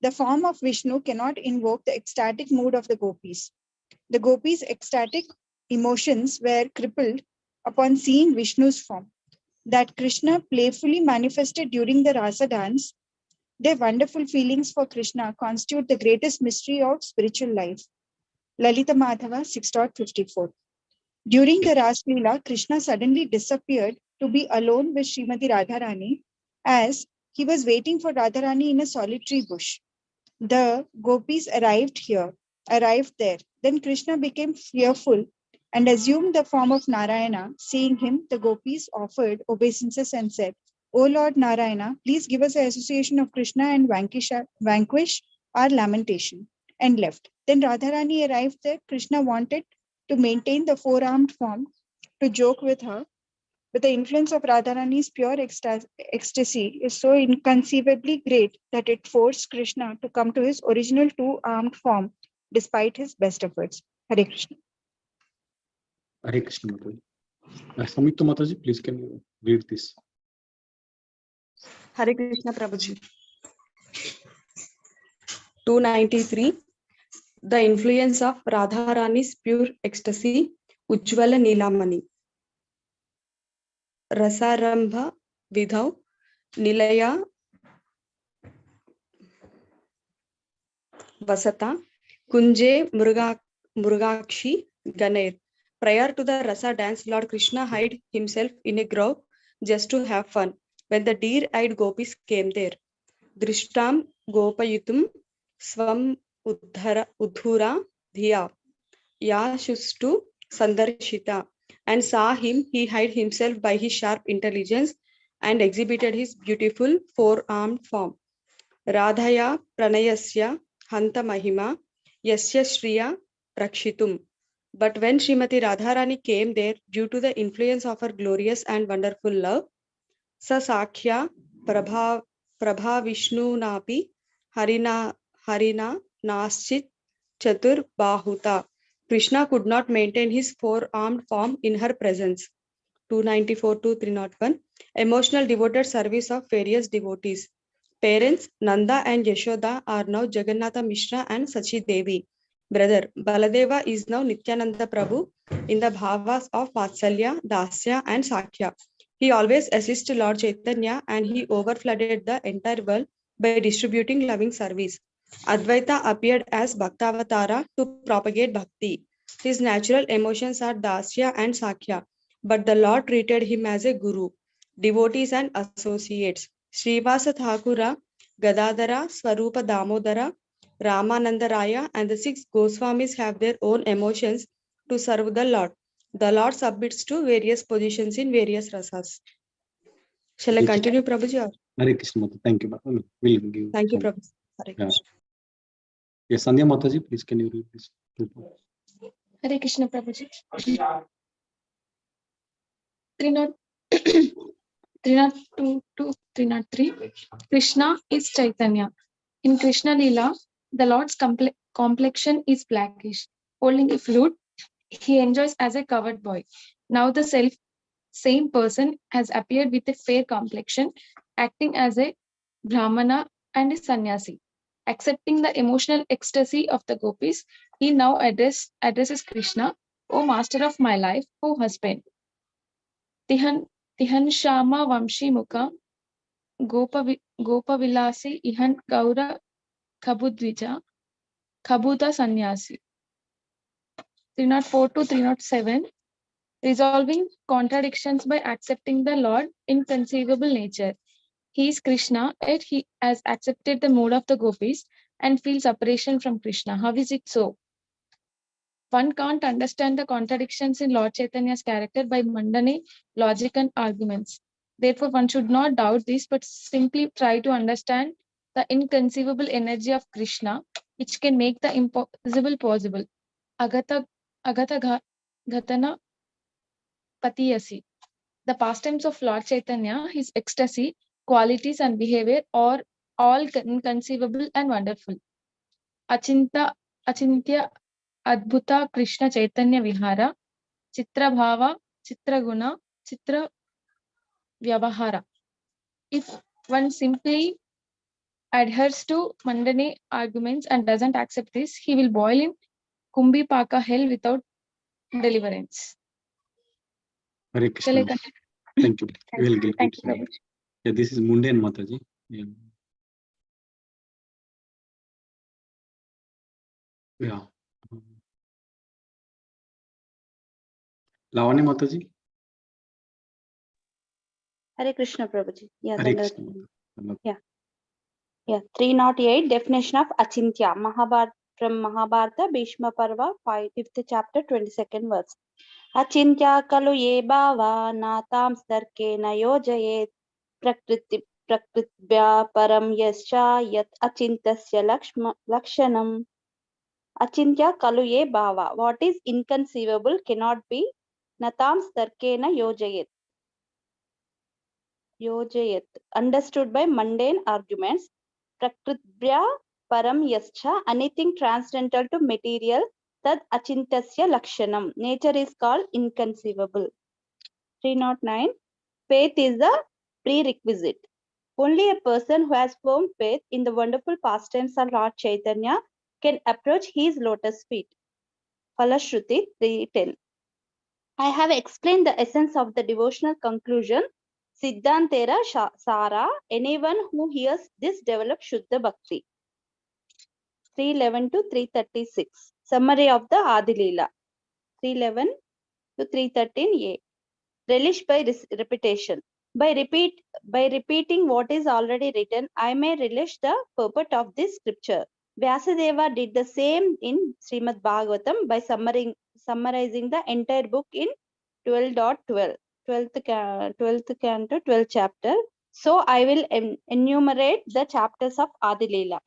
The form of Vishnu cannot invoke the ecstatic mood of the gopis. The gopis' ecstatic emotions were crippled upon seeing Vishnu's form that Krishna playfully manifested during the Rasa dance. Their wonderful feelings for Krishna constitute the greatest mystery of spiritual life. Lalita Madhava 6.54. During the Ras Leela, Krishna suddenly disappeared to be alone with Srimati Radharani as he was waiting for Radharani in a solitary bush. The gopis arrived there. Then Krishna became fearful and assumed the form of Narayana. Seeing him, the gopis offered obeisances and said, "O Lord Narayana, please give us an association of Krishna and vanquish our lamentation," and left. Then Radharani arrived there. Krishna wanted to maintain the 4-armed form to joke with her, but the influence of Radharani's pure ecstasy is so inconceivably great that it forced Krishna to come to his original 2-armed form despite his best efforts. Hare Krishna. Hare Krishna Mataji. Samyukta Mataji, please can you read this? Hare Krishna Prabhuji. 293. The influence of Radharani's pure ecstasy, Ujjvala Nilamani. Rasarambha Vidhau Nilaya Vasata Kunje Murugakshi Ganer. Prior to the Rasa dance, Lord Krishna hid himself in a grove just to have fun. When the deer-eyed gopis came there, Drishtam Gopayutum Swam Udhura Dhiya Yashustu Sandarshita, and saw him, he hid himself by his sharp intelligence and exhibited his beautiful four-armed form. Radhaya Pranayasya Hanta Mahima Yasya Shriya Rakshitum. But when Srimati Radharani came there, due to the influence of her glorious and wonderful love, Sa Sakhya Prabha Vishnu Napi Harina Naschit Chatur Bahuta. Krishna could not maintain his four-armed form in her presence. 294 to 301. Emotional devoted service of various devotees. Parents Nanda and Yashoda are now Jagannatha Mishra and Sachi Devi. Brother Baladeva is now Nityananda Prabhu in the bhavas of Vatsalya, Dasya and Sakhya. He always assists Lord Chaitanya and he overflooded the entire world by distributing loving service. Advaita appeared as Bhaktavatara to propagate bhakti. His natural emotions are Dasya and Sakhya, but the Lord treated him as a guru. Devotees and associates. Srivasa Thakura, Gadadara, Swarupa Damodara, Ramananda Raya, and the 6 Goswamis have their own emotions to serve the Lord. The Lord submits to various positions in various rasas. Shall I continue, Prabhuji? Hare Krishna Mataji. Thank you. We'll give. Thank you, Prabhuji. Hare Yeah. Krishna. Yes, Sandhya Mataji, please can you read this? Hare Krishna Prabhuji. 302 to 303. Krishna is Chaitanya. In Krishna Leela, the Lord's complexion is blackish. Holding a flute, he enjoys as a covered boy. Now the same person has appeared with a fair complexion, acting as a Brahmana and a sannyasi. Accepting the emotional ecstasy of the gopis, he now addresses Krishna, O master of my life, O husband. Tihan Shama Vamshi Mukha Gopa Vilasi Ihan Gaura Kabudvija Kabuta Sannyasi. 304 to 307. Resolving contradictions by accepting the Lord inconceivable nature. He is Krishna, yet he has accepted the mode of the gopis and feels separation from Krishna. How is it so? One can't understand the contradictions in Lord Chaitanya's character by mundane logic and arguments. Therefore, one should not doubt this, but simply try to understand the inconceivable energy of Krishna, which can make the impossible possible. Agata Ghatana Patiyasi. The pastimes of Lord Chaitanya, his ecstasy, qualities and behavior are all inconceivable and wonderful. Achintya Adbhuta Krishna Chaitanya Vihara, Chitra Bhava, Chitra Guna, Chitra Vyavahara. If one simply adheres to mundane arguments and doesn't accept this, he will boil in Kumbi Paka hell without deliverance. Hare Shall I Krishna. continue? Thank you. We'll give Thank it. you, Prabhuji. Yeah, this is Mundane Mataji. Yeah. Yeah. Lavanya Mataji. Hare Krishna Prabhuji. Yeah, Hare Krishna. Yeah. 308 definition of Achintya. From Mahabharata, Bhishma Parva, 5th chapter, 22nd verse. Achintya kalu ye bhava natam starke na yojayet prakritibhya param yascha yat achintasya lakshanam. Achintya kalu ye bhava. What is inconceivable cannot be. Natam starke na yojayet. Understood by mundane arguments. Prakritibhya param yascha, anything transcendental to material, tad achintasya lakshanam. Nature is called inconceivable. 309. Faith is a prerequisite. Only a person who has firm faith in the wonderful pastimes of Lord Chaitanya can approach his lotus feet. Falashruti 310. I have explained the essence of the devotional conclusion. Siddhantera Sara. Anyone who hears this develops Shuddha Bhakti. 311 to 336. Summary of the Adi Leela. 311 to 313a. Relish by repetition. By repeating what is already written, I may relish the purport of this scripture. Vyasadeva did the same in Srimad Bhagavatam by summarizing the entire book in 12.12, 12th canto, 12th chapter. So I will enumerate the chapters of Adi Leela.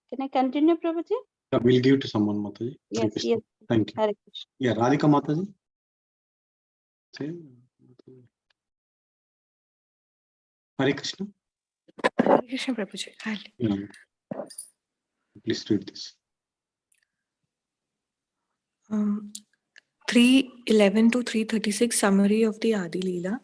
Can I continue, Prabhuji? Yeah, we'll give it to someone, Mataji. Yes, yes. Thank you. Hare Krishna. Yeah, Radhika Mataji. Hare Krishna. Hare Krishna Prabhuji. Yeah. Please read this. 311 to 336 summary of the Adi Leela.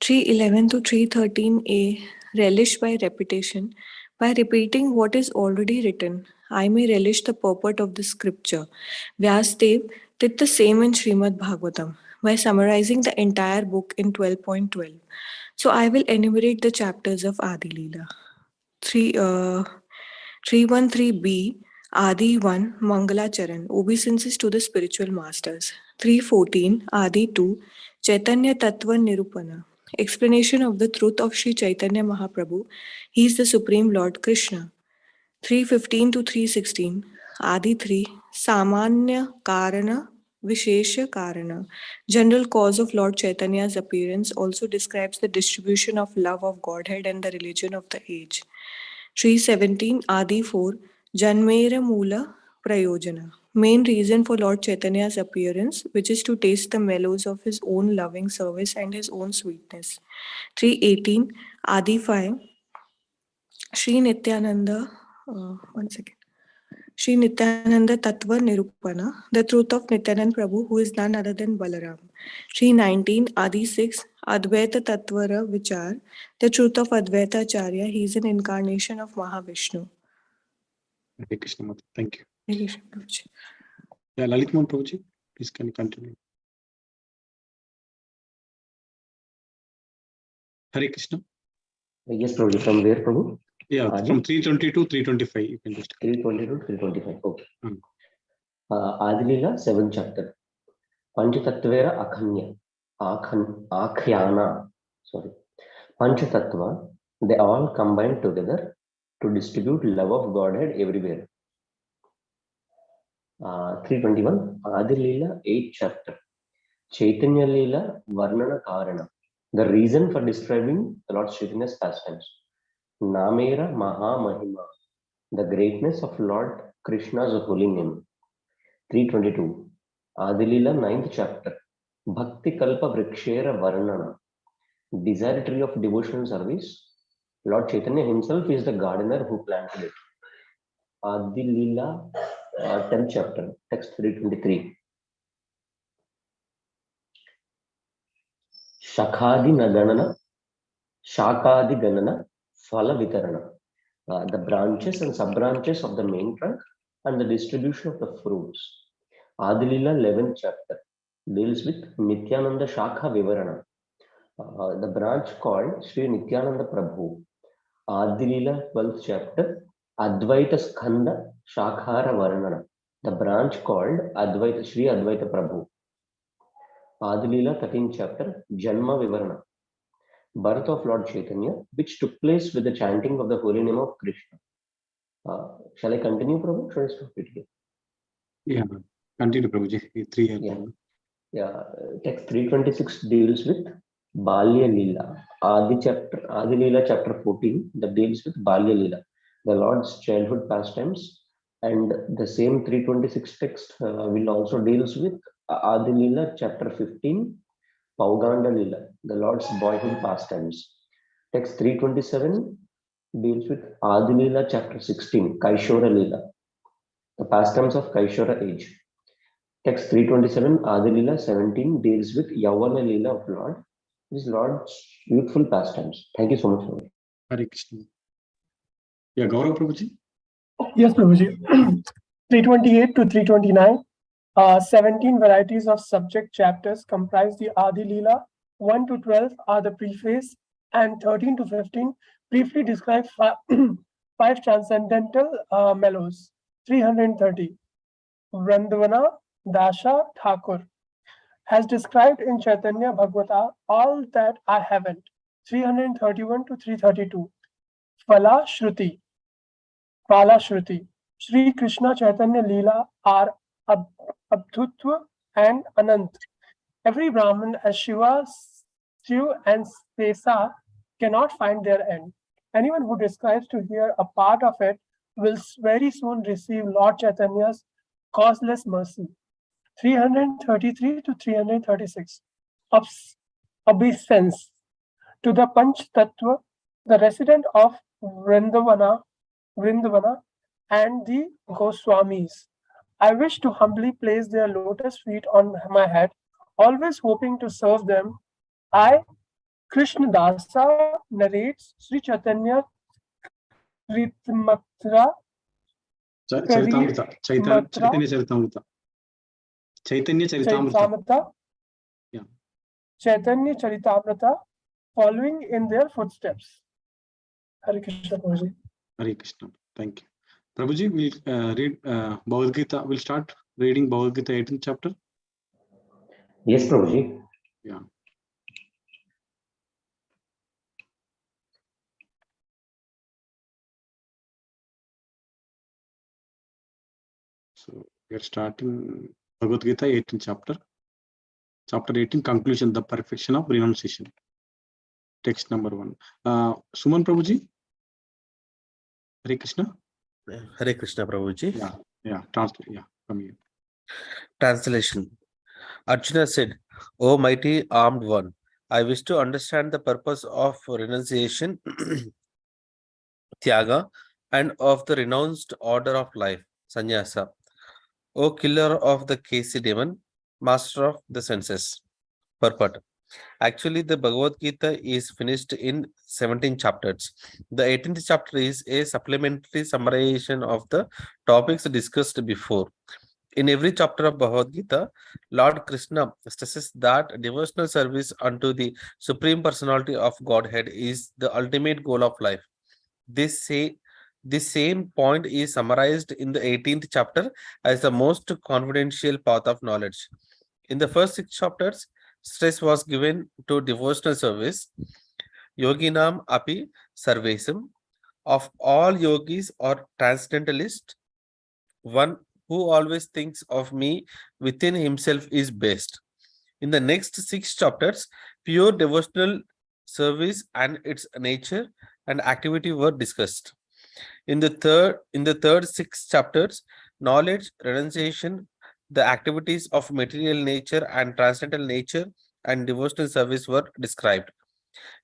311 to 313a relish by repetition. By repeating what is already written, I may relish the purport of the scripture. Vyasadeva did the same in Srimad Bhagavatam by summarizing the entire book in 12.12. So I will enumerate the chapters of Adi Leela. 313b Adi 1 Mangalacharan, obeisances to the spiritual masters. 314 Adi 2 Chaitanya Tattva Nirupana, explanation of the truth of Sri Chaitanya Mahaprabhu. He is the Supreme Lord Krishna. 315 to 316 Adi 3 Samanya Karana Vishesha Karana, general cause of Lord Chaitanya's appearance, also describes the distribution of love of Godhead and the religion of the age. 317 Adi 4 Janmera Mula Prayojana, main reason for Lord Chaitanya's appearance, which is to taste the mellows of his own loving service and his own sweetness. 318 Adi 5 Sri Nityananda, Sri Nityananda Tattva Nirupana, the truth of Nityananda Prabhu, who is none other than Balaram. 319 Adi 6 Advaita Tattvara Vichar, the truth of Advaita Acharya, he is an incarnation of Mahavishnu. Hare Krishna Mataji. Thank you. Hare Krishna Prabhuji. Yeah, Lalit Mohan Prabhuji, please can you continue? Hare Krishna. Yes, Prabhuji. From where, Prabhu? Yeah, Adi? from 320 to 325. You can just 320 to 325. Okay. Hmm. Adi Leela, 7th chapter. Panchatatvera Akhyana. Sorry. Panchatattva, they all combine together to distribute love of Godhead everywhere. 321 Adi Leela, 8th chapter. Chaitanya Leela Varnana Karana, the reason for describing the Lord Chaitanya's pastimes. Namera Maha Mahima, the greatness of Lord Krishna's holy name. 322 Adi Leela, 9th chapter. Bhakti Kalpa Vrikshera Varnana, desire tree of devotional service. Lord Chaitanya himself is the gardener who planted it. Adi Leela, 10th chapter, text 323. Shakadi Ganana, Phala Vitarana, the branches and sub-branches of the main trunk and the distribution of the fruits. Adi Leela, 11th chapter, deals with Nityananda Shakha Vivarana, the branch called Sri Nityananda Prabhu. Adi Leela, 12th chapter, Advaita Skanda Shakhara Varnana, the branch called Advaita Sri Advaita Prabhu. Adi Leela, 13th chapter, Janma Vivarana, birth of Lord Chaitanya, which took place with the chanting of the holy name of Krishna. Shall I continue, Prabhu? Shall I stop it here? Yeah, continue, Prabhuji. 3 Yeah. Text 326 deals with Balya Leela. Adi Leela chapter 14 that deals with Balya Leela, the Lord's childhood pastimes, and the same 326 text will also deals with Adi Leela chapter 15, Pauganda Leela, the Lord's boyhood pastimes. Text 327 deals with Adi Leela chapter 16, Kaishora Leela, the pastimes of Kaishora age. Text 327, Adi Leela 17 deals with Yavana Leela of Lord. This Lord's youthful pastimes. Thank you so much, Prabhuji. Hare Krishna. Yeah, Gaurav Prabhuji. Yes, Prabhuji. 328 to 329. 17 varieties of subject chapters comprise the Adi Leela. 1 to 12 are the preface, and 13 to 15 briefly describe five transcendental mellows. 330. Vrandavana Dasha Thakur has described in Chaitanya Bhagavata all that I haven't. 331 to 332. Phala Shruti. Sri Krishna Chaitanya Leela are Abdhutva and Anant. Every Brahman as Shiva, Shiv and Sesa cannot find their end. Anyone who describes to hear a part of it will very soon receive Lord Chaitanya's causeless mercy. 333 to 336. Obeisance to the Panch Tattva, the resident of Vrindavana and the Goswamis. I wish to humbly place their lotus feet on my head, always hoping to serve them. I, Krishna Dasa, narrates Sri Chaitanya Charitamrita. Chaitanya Charitamrita. Yeah. Chaitanya Charitamrita, following in their footsteps. Hare Krishna, Prabhuji. Hare Krishna. Thank you. Prabhuji, we'll read Bhagavad Gita. We'll start reading Bhagavad Gita 18th chapter. Yes, Prabhuji. Yeah. So we're starting Bhagavad Gita 18th chapter. Chapter 18, conclusion, the perfection of renunciation. Text number 1. Suman Prabhuji. Hare Krishna. Hare Krishna, Prabhuji. Yeah. Translate. Yeah, come here. Translation. Arjuna said, O mighty armed one, I wish to understand the purpose of renunciation, Tyaga, and of the renounced order of life, Sannyasa. O killer of the Kesi demon, master of the senses. Purport. Actually, the Bhagavad Gita is finished in 17 chapters. The 18th chapter is a supplementary summarization of the topics discussed before. In every chapter of Bhagavad Gita, Lord Krishna stresses that devotional service unto the Supreme Personality of Godhead is the ultimate goal of life. This same point is summarized in the 18th chapter as the most confidential path of knowledge. In the first 6 chapters, stress was given to devotional service. Yoginam api sarvesam. Of all yogis or transcendentalists, one who always thinks of me within himself is best. In the next 6 chapters, pure devotional service and its nature and activity were discussed. In the third 6 chapters, knowledge, renunciation, the activities of material nature and transcendental nature and devotional service were described.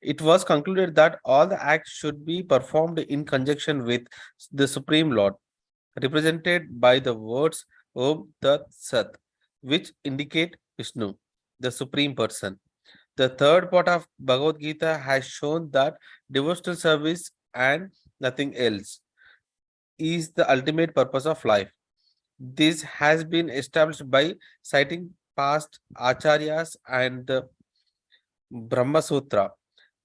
It was concluded that all the acts should be performed in conjunction with the Supreme Lord, represented by the words Om Tat Sat, which indicate Vishnu, the Supreme Person. The third part of Bhagavad Gita has shown that devotional service and nothing else is the ultimate purpose of life. This has been established by citing past acharyas and the Brahma Sutra,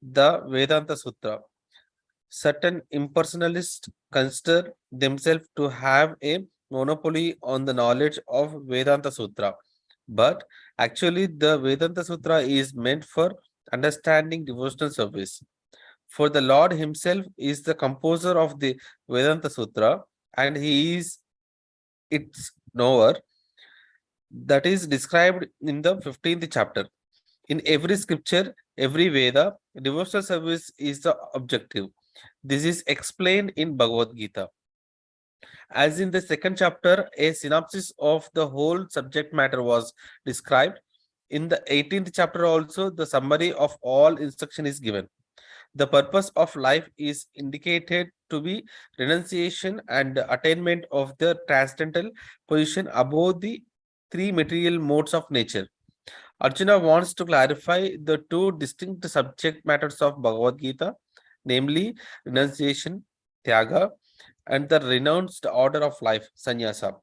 the Vedanta Sutra. Certain impersonalists consider themselves to have a monopoly on the knowledge of Vedanta Sutra. But actually, the Vedanta Sutra is meant for understanding devotional service. For the Lord himself is the composer of the Vedanta Sutra, and he is its knower. That is described in the 15th chapter. In every scripture, every Veda, devotional service is the objective. This is explained in Bhagavad Gita. As in the 2nd chapter, a synopsis of the whole subject matter was described. In the 18th chapter also, the summary of all instruction is given. The purpose of life is indicated to be renunciation and attainment of the transcendental position above the three material modes of nature. Arjuna wants to clarify the two distinct subject matters of Bhagavad Gita, namely renunciation, tyaga, and the renounced order of life, sannyasa.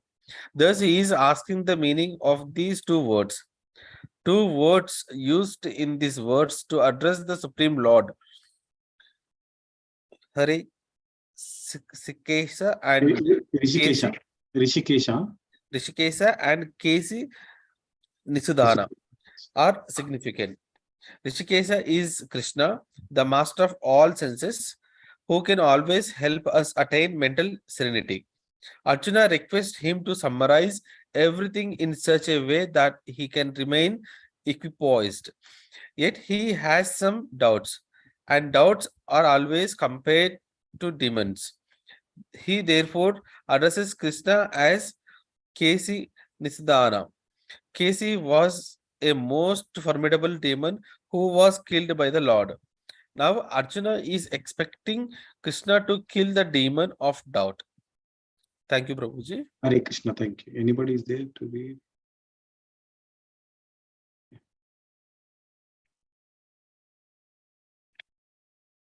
Thus, he is asking the meaning of these two words. Two words used in these words to address the Supreme Lord, Hare Sikesha and Rishikesha. Rishikesha. Rishikesha and Kesi Nisudhana are significant. Rishikesha is Krishna, the master of all senses, who can always help us attain mental serenity. Arjuna requests him to summarize everything in such a way that he can remain equipoised. Yet he has some doubts, and doubts are always compared to demons. He therefore addresses Krishna as Kesi Nisdhana. Kesi was a most formidable demon who was killed by the Lord. Now Arjuna is expecting Krishna to kill the demon of doubt. Thank you, Prabhuji. Hare Krishna, thank you. Anybody is there to read?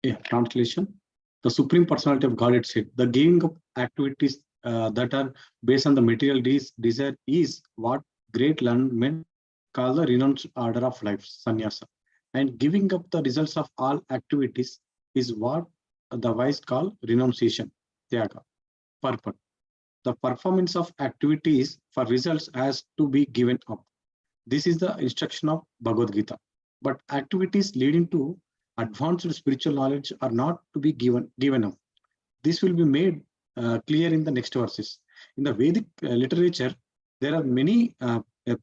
Yeah, translation. The Supreme Personality of Godhead said, the giving up activities that are based on the material desire is what great learned men call the renounced order of life, sannyasa. And giving up the results of all activities is what the wise call renunciation, tyaga, purport. The performance of activities for results has to be given up. This is the instruction of Bhagavad Gita. But activities leading to advanced spiritual knowledge are not to be given up. This will be made clear in the next verses. In the Vedic literature, there are many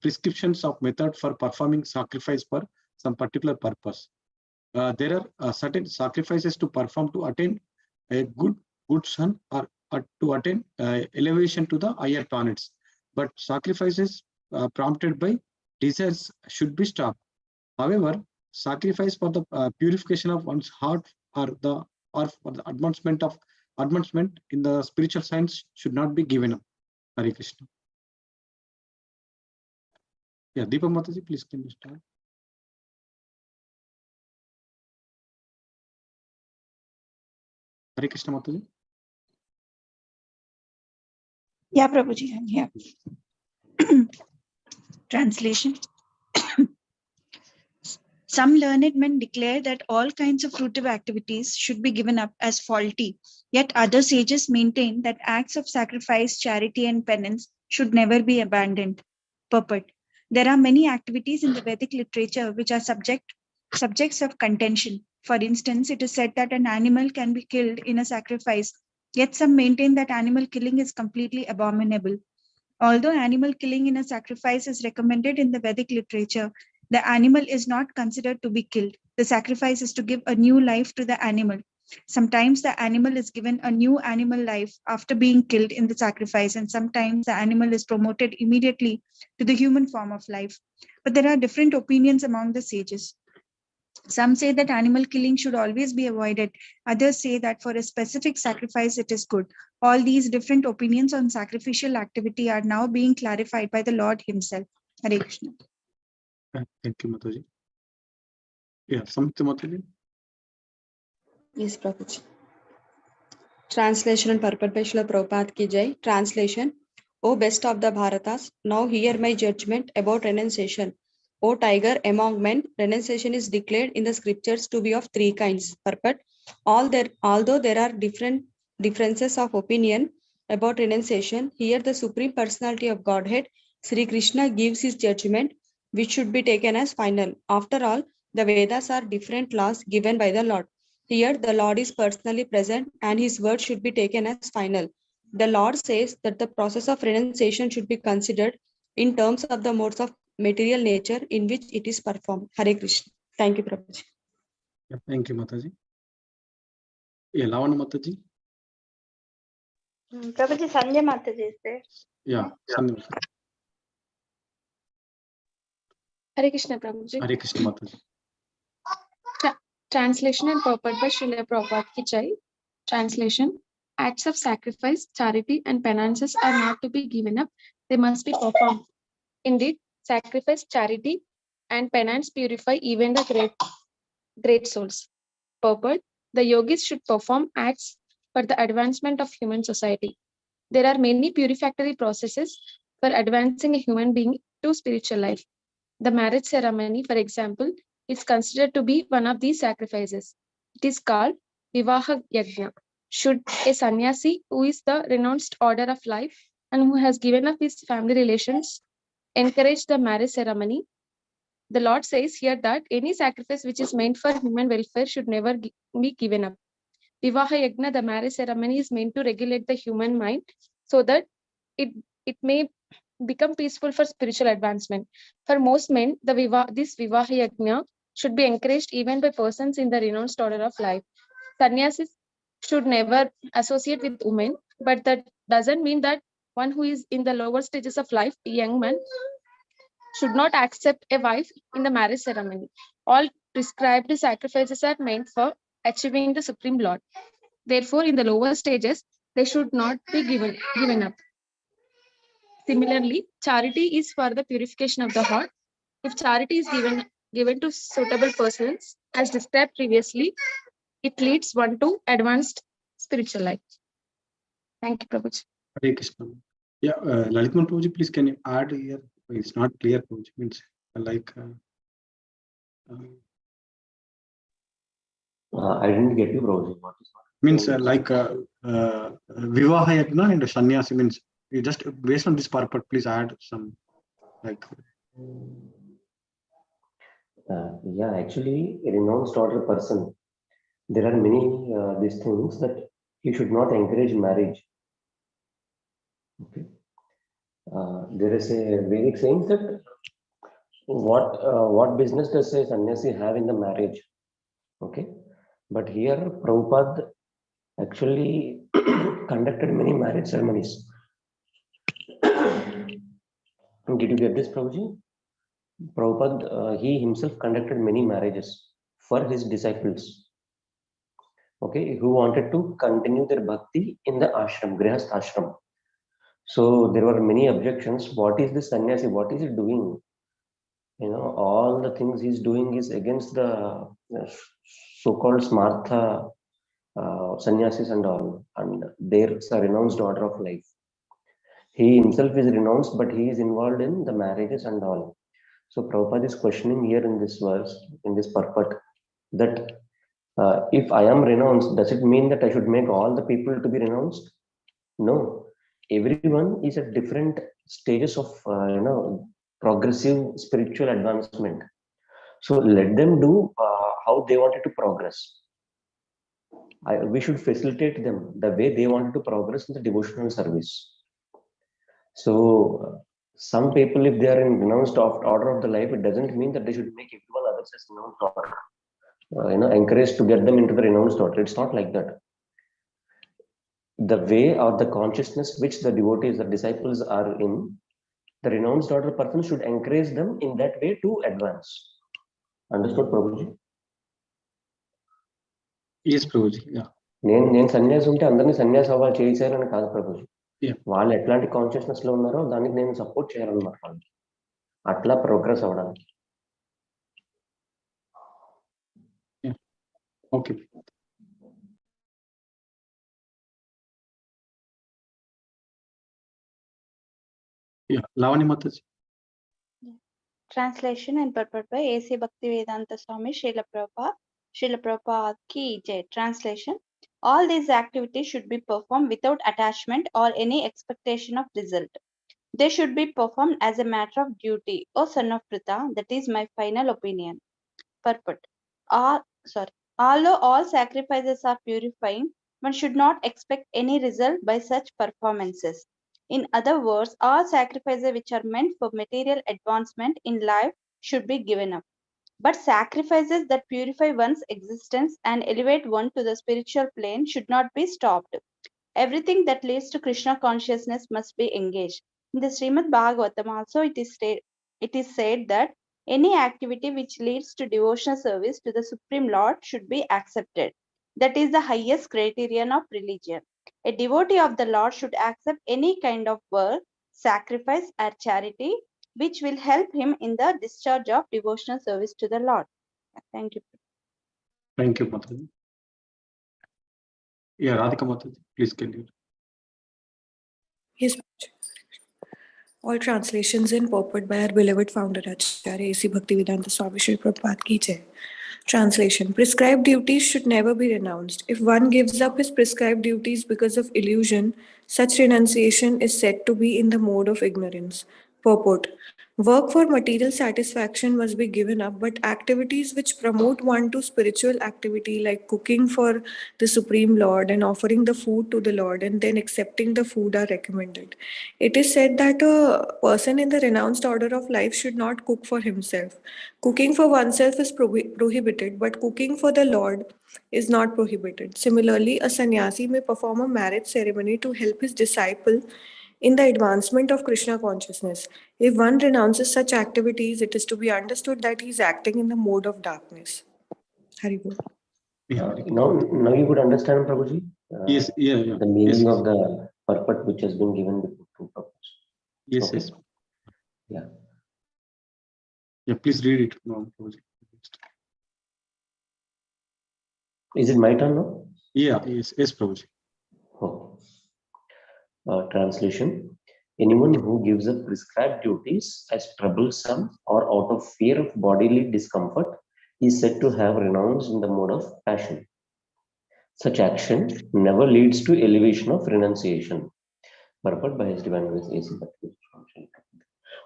prescriptions of method for performing sacrifice for some particular purpose. There are certain sacrifices to perform to attain a good son or to attain elevation to the higher planets. But sacrifices prompted by desires should be stopped. However, sacrifice for the purification of one's heart or for the advancement in the spiritual science should not be given up. Hare Krishna. Yeah, Deepa Mataji, please can you start? Hare Krishna Mataji. Yeah, Prabhuji, I'm here. Translation. Some learned men declare that all kinds of fruitive activities should be given up as faulty, yet other sages maintain that acts of sacrifice, charity, and penance should never be abandoned. Purport. There are many activities in the Vedic literature which are subjects of contention. For instance, it is said that an animal can be killed in a sacrifice, yet some maintain that animal killing is completely abominable. Although animal killing in a sacrifice is recommended in the Vedic literature, the animal is not considered to be killed. The sacrifice is to give a new life to the animal. Sometimes the animal is given a new animal life after being killed in the sacrifice, and sometimes the animal is promoted immediately to the human form of life. But there are different opinions among the sages. Some say that animal killing should always be avoided. Others say that for a specific sacrifice, it is good. All these different opinions on sacrificial activity are now being clarified by the Lord himself. Hare Krishna. Thank you, Mataji. Yeah, Samhita Mataji. Yes, Prabhuji. Translation and purport by Srila Prabhupada ki jai. Translation. O best of the Bharatas, now hear my judgment about renunciation. O tiger among men, renunciation is declared in the scriptures to be of three kinds. Purport. Although there are differences of opinion about renunciation, here the Supreme Personality of Godhead, Sri Krishna, gives his judgment, which should be taken as final. After all, the Vedas are different laws given by the Lord. Here, the Lord is personally present and his word should be taken as final. The Lord says that the process of renunciation should be considered in terms of the modes of material nature in which it is performed. Hare Krishna. Thank you, Prabhuji. Yeah, thank you, Mataji. Yeah, Lavana Mataji. Prabhuji, Sanjay Mataji is there. Yeah, Sanjay. Hare Krishna, Prabhuji. Hare Krishna Mataji. Translation and purport by Srila Prabhupada Ki Jai. Translation: acts of sacrifice, charity, and penances are not to be given up, they must be performed. Indeed, sacrifice, charity, and penance purify even the great souls. Purport: the yogis should perform acts for the advancement of human society. There are many purificatory processes for advancing a human being to spiritual life. The marriage ceremony, for example, is considered to be one of these sacrifices. It is called Vivaha Yajna. Should a sannyasi who is the renounced order of life and who has given up his family relations encourage the marriage ceremony? The Lord says here that any sacrifice which is meant for human welfare should never be given up. Vivaha Yajna, the marriage ceremony, is meant to regulate the human mind so that it may become peaceful for spiritual advancement. For most men, this Vivaha Yajna should be encouraged even by persons in the renounced order of life. Sannyasis should never associate with women, but that doesn't mean that one who is in the lower stages of life, a young man, should not accept a wife in the marriage ceremony. All prescribed sacrifices are meant for achieving the Supreme Lord. Therefore, in the lower stages, they should not be given up. Similarly, charity is for the purification of the heart. If charity is given to suitable persons, as described previously, it leads one to advanced spiritual life. Thank you, Prabhuji. Hare Krishna. Yeah, Lalitman Prabhuji, please can you add here? It's not clear, Prabhuji. Means like. I didn't get you, Prabhuji. What is that? Means like Vivaha Yajna and Sannyasi means you just based on this purport, please add some like. Yeah, actually, a renounced order person, there are many these things that he should not encourage marriage. Okay. There is a Vedic saying that what business does a sannyasi have in the marriage? Okay, but here Prabhupada actually conducted many marriage ceremonies. Did you get this, Prabhuji? Prabhupada, he himself conducted many marriages for his disciples. Okay, who wanted to continue their bhakti in the ashram, grihast ashram. So there were many objections. What is this sannyasi? What is he doing? You know, all the things he's doing is against the so-called smartha sannyasis and all, and there's a renounced order of life. He himself is renounced, but he is involved in the marriages and all. So Prabhupada is questioning here in this verse, in this purport, that if I am renounced, does it mean that I should make all the people to be renounced? No, everyone is at different stages of progressive spiritual advancement. So let them do how they wanted to progress. We should facilitate them the way they wanted to progress in the devotional service. So some people, if they are in renounced order of the life, it doesn't mean that they should make everyone others as renounced order. Encourage to get them into the renounced order. It's not like that. The way or the consciousness which the devotees, the disciples are in, the renounced order person should encourage them in that way to advance. Understood, Prabhuji? Yes, Prabhuji. Yeah. నేను సన్యాసి ఉంటే అందరినీ సన్యాసి అవ్వాలి చేసేయాలని కాదు ప్రభుజీ. వాళ్ళు ఎట్లాంటి consciousness లో ఉన్నారో దానికి నేను సపోర్ట్ చేయాలన్నమాట వాళ్ళకి, అట్లా ప్రోగ్రెస్ అవ్వడానికి. Okay. Yeah, Lavani Mataji. Translation and purport by A.C. Bhaktivedanta Swami Srila Prabhupada Ki Jai. Translation: all these activities should be performed without attachment or any expectation of result. They should be performed as a matter of duty. O son of Pritha, that is my final opinion. Purport: although all sacrifices are purifying, one should not expect any result by such performances. In other words, all sacrifices which are meant for material advancement in life should be given up. But sacrifices that purify one's existence and elevate one to the spiritual plane should not be stopped. Everything that leads to Krishna consciousness must be engaged. In the Srimad Bhagavatam also it is said that Any activity which leads to devotional service to the Supreme Lord should be accepted. That is the highest criterion of religion. A devotee of the Lord should accept any kind of work, sacrifice, or charity which will help him in the discharge of devotional service to the Lord. Thank you. Thank you, Mataji. Yeah, Radhika Mataji, please continue. Yes, all translations in purport by our beloved founder Acharya A.C. Bhaktivedanta Swami Srila Prabhupada ki jai. Translation. Prescribed duties should never be renounced. If one gives up his prescribed duties because of illusion, such renunciation is said to be in the mode of ignorance. Purport. Work for material satisfaction must be given up, but activities which promote one to spiritual activity like cooking for the Supreme Lord and offering the food to the Lord and then accepting the food are recommended. It is said that a person in the renounced order of life should not cook for himself. Cooking for oneself is prohibited, but cooking for the Lord is not prohibited. Similarly, a sannyasi may perform a marriage ceremony to help his disciple in the advancement of Krishna consciousness. If one renounces such activities, it is to be understood that he is acting in the mode of darkness. Haribol. Now you could understand, Prabhuji? Yes, yeah. The meaning Yes. of the purport which has been given with two purpose. Yes, Okay. yes. Yeah. Yeah, please read it now, Prabhuji. Is it my turn now? Yeah, yes, Prabhuji. Okay. Translation. Anyone who gives up prescribed duties as troublesome or out of fear of bodily discomfort is said to have renounced in the mode of passion. Such action never leads to elevation of renunciation. Purport by His Divine Grace A.C. Bhaktivedanta.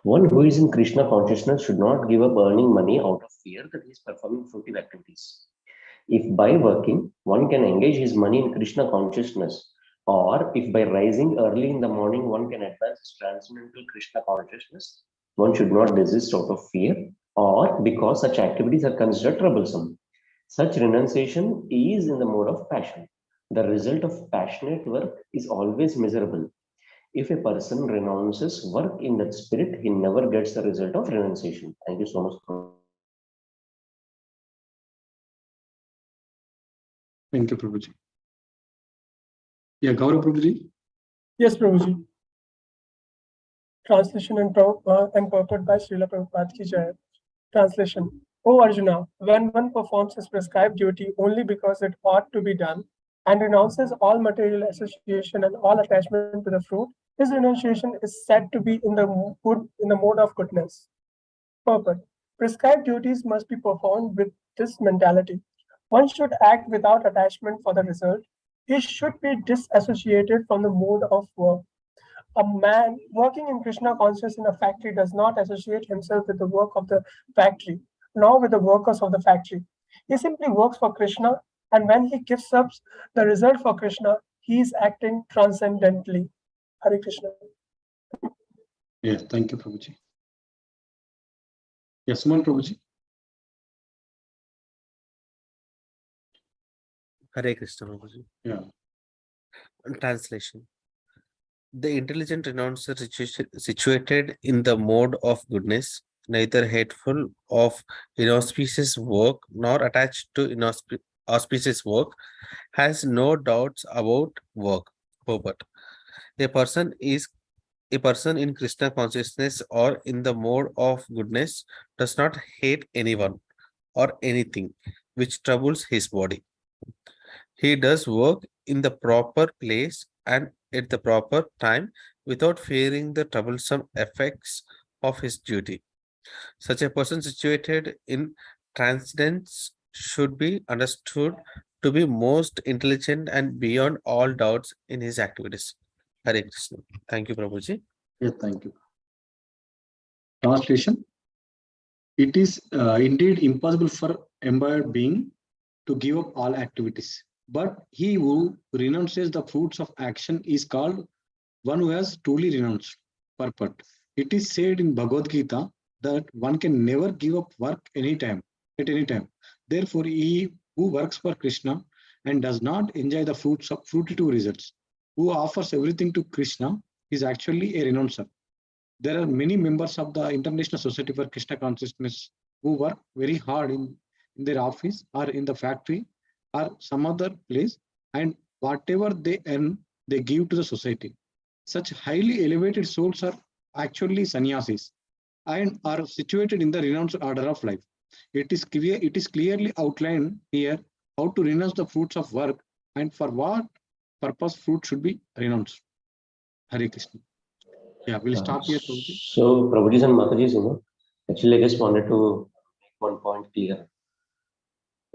One who is in Krishna consciousness should not give up earning money out of fear that he is performing fruitive activities. If by working, one can engage his money in Krishna consciousness, or if by rising early in the morning, one can advance his transcendental Krishna consciousness, one should not desist out of fear, or because such activities are considered troublesome. Such renunciation is in the mode of passion. The result of passionate work is always miserable. If a person renounces work in that spirit, he never gets the result of renunciation. Thank you so much. Thank you, Prabhuji. Yeah, Gaurav Prabhuji. Yes, Prabhuji. Translation and purport by Srila Prabhupada ki jai. Translation. O Arjuna, when one performs his prescribed duty only because it ought to be done and renounces all material association and all attachment to the fruit, his renunciation is said to be in the mode of goodness. Purport. Prescribed duties must be performed with this mentality. One should act without attachment for the result. He should be disassociated from the mode of work. A man working in Krishna consciousness in a factory does not associate himself with the work of the factory, nor with the workers of the factory. He simply works for Krishna, and when he gives up the result for Krishna, he is acting transcendently. Hare Krishna. Yeah, thank you, Prabhuji. Yes, Suman Prabhuji. Hare Krishna, Prabhuji. Yeah. Translation. The intelligent renouncer situated in the mode of goodness, neither hateful of inauspicious work nor attached to auspicious work, has no doubts about work. Purport. A person in Krishna consciousness or in the mode of goodness does not hate anyone or anything which troubles his body. He does work in the proper place and at the proper time without fearing the troublesome effects of his duty. Such a person situated in transcendence should be understood to be most intelligent and beyond all doubts in his activities. Hare Krishna. Thank you, Prabhuji. Yes, thank you. Translation. It is indeed impossible for embodied being to give up all activities. But he who renounces the fruits of action is called one who has truly renounced. Purport. It is said in Bhagavad Gita that one can never give up work at any time. Therefore, he who works for Krishna and does not enjoy the fruits of fruitive results, who offers everything to Krishna, is actually a renouncer. there are many members of the International Society for Krishna Consciousness who work very hard in their office or in the factory or some other place, and whatever they earn, they give to the society. Such highly elevated souls are actually sannyasis and are situated in the renounced order of life. It is clearly outlined here how to renounce the fruits of work and for what purpose fruit should be renounced. Hare Krishna. Yeah, we'll stop here. Prabhuji. So, Prabhuji and Mataji, actually, I just wanted to make one point clear.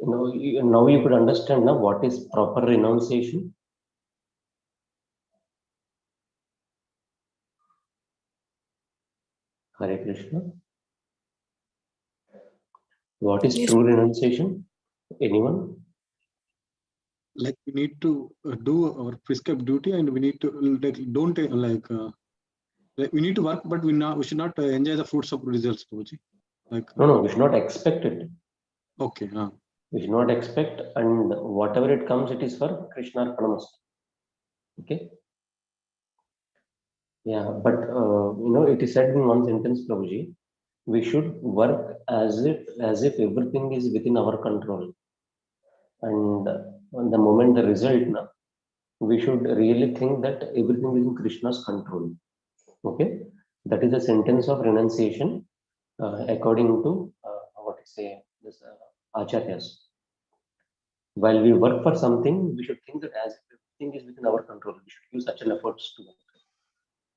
Now you could understand now what is proper renunciation. Hare Krishna. What is true renunciation? Anyone? Like we need to do our prescribed duty, and we need to we need to work, but we should not enjoy the fruits of results, Prabhuji. Like No, we should not expect it. Okay. We should not expect, and whatever it comes, it is for Krishna Arpanamast. Okay. Yeah, but it is said in one sentence, Prabhuji, we should work as if everything is within our control, and the moment the result, we should really think that everything is in Krishna's control. Okay, that is a sentence of renunciation according to this acharyas. While we work for something, we should think that as if everything is within our control, we should use such an efforts to work.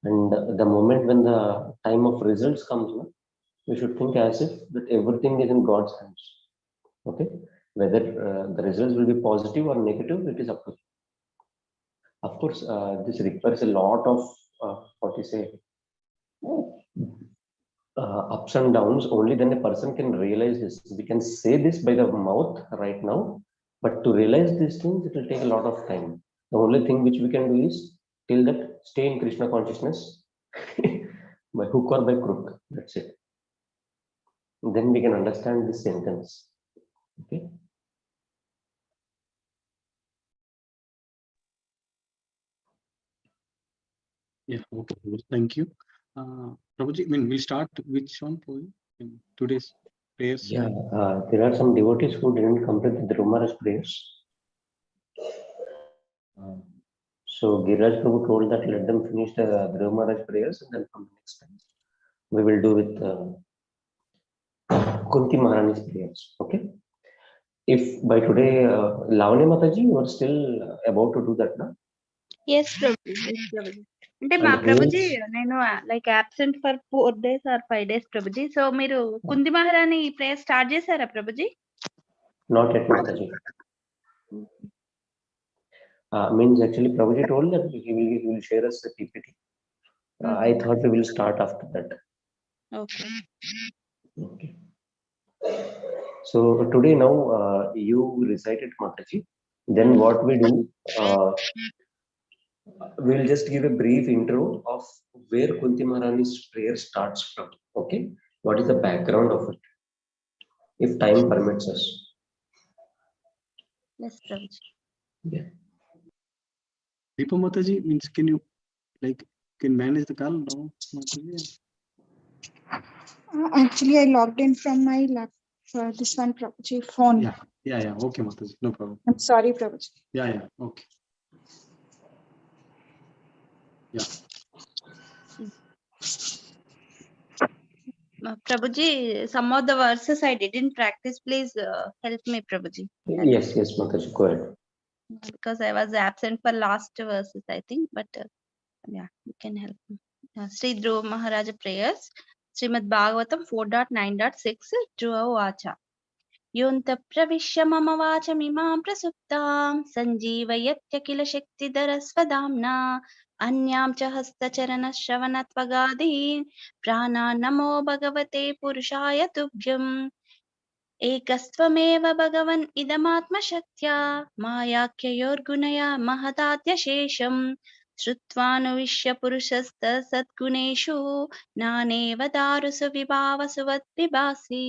And the moment when the time of results comes, we should think as if that everything is in God's hands. Okay, whether the results will be positive or negative, it is up to you. Of course, this requires a lot of ups and downs. Only then a person can realize this. We can say this by the mouth right now, but to realize these things, it will take a lot of time. The only thing which we can do is till that stay in Krishna consciousness by hook or by crook. That's it. Then we can understand this sentence. Okay. Yeah. Okay. Thank you. Prabhuji, we'll start which one for you in today's prayers? Yeah, there are some devotees who didn't complete the Dhruva prayers. So Giraj Prabhu told that let them finish the Dhruva prayers and then from the next time we will do with Kunti Maharani's prayers. Okay. If by today, Lavanya Mataji, you are still about to do that, na? Yes, Prabhuji. అంటే మా ప్రభుజీ నేను like absent for 4 days or 5 days Prabhuji. So మీరు కుంది మహారాణి prayer start చేశారా Prabhuji? Not yet, Mataji. Means actually Prabhuji told that he will share us the PPT. I thought we will start after that. Okay. So today now you recited Mataji. Then what we do, we will just give a brief intro of where Kunti Maharani's prayer starts from. Okay, what is the background of it, if time permits us. Yes, Prabhuji. Yeah. Deepa Mataji, means can manage the call now, Mataji? Actually, I logged in from my laptop. This one, Prabhuji, phone. Yeah. Okay, Mataji, no problem. I'm sorry, Prabhuji. Yeah. Okay. Yeah. Prabhuji, some of the verses I didn't practice. Please help me, Prabhuji. Yes, Mataji, go ahead. Because I was absent for last verses, I think. But yeah, you can help me. Sri Dhruva Maharaja prayers. Srimad Bhagavatam 4.9.6 Dhruva Vacha. Yonta pravisya mama vacha mimam prasuptam sanjeevayatya kila shaktidhara svadhamna anyam cha hastacharana shravanatvagadi prana namo bhagavate purushaya tubhyam ekastvameva bhagavan idamatma shaktya mayakyayorgunaya mahadadya shesham श्रुत्वानुविश्य पुरुषस्त सद्गुणेषु नानेव दारुसु Vibhavasu वद्विभासि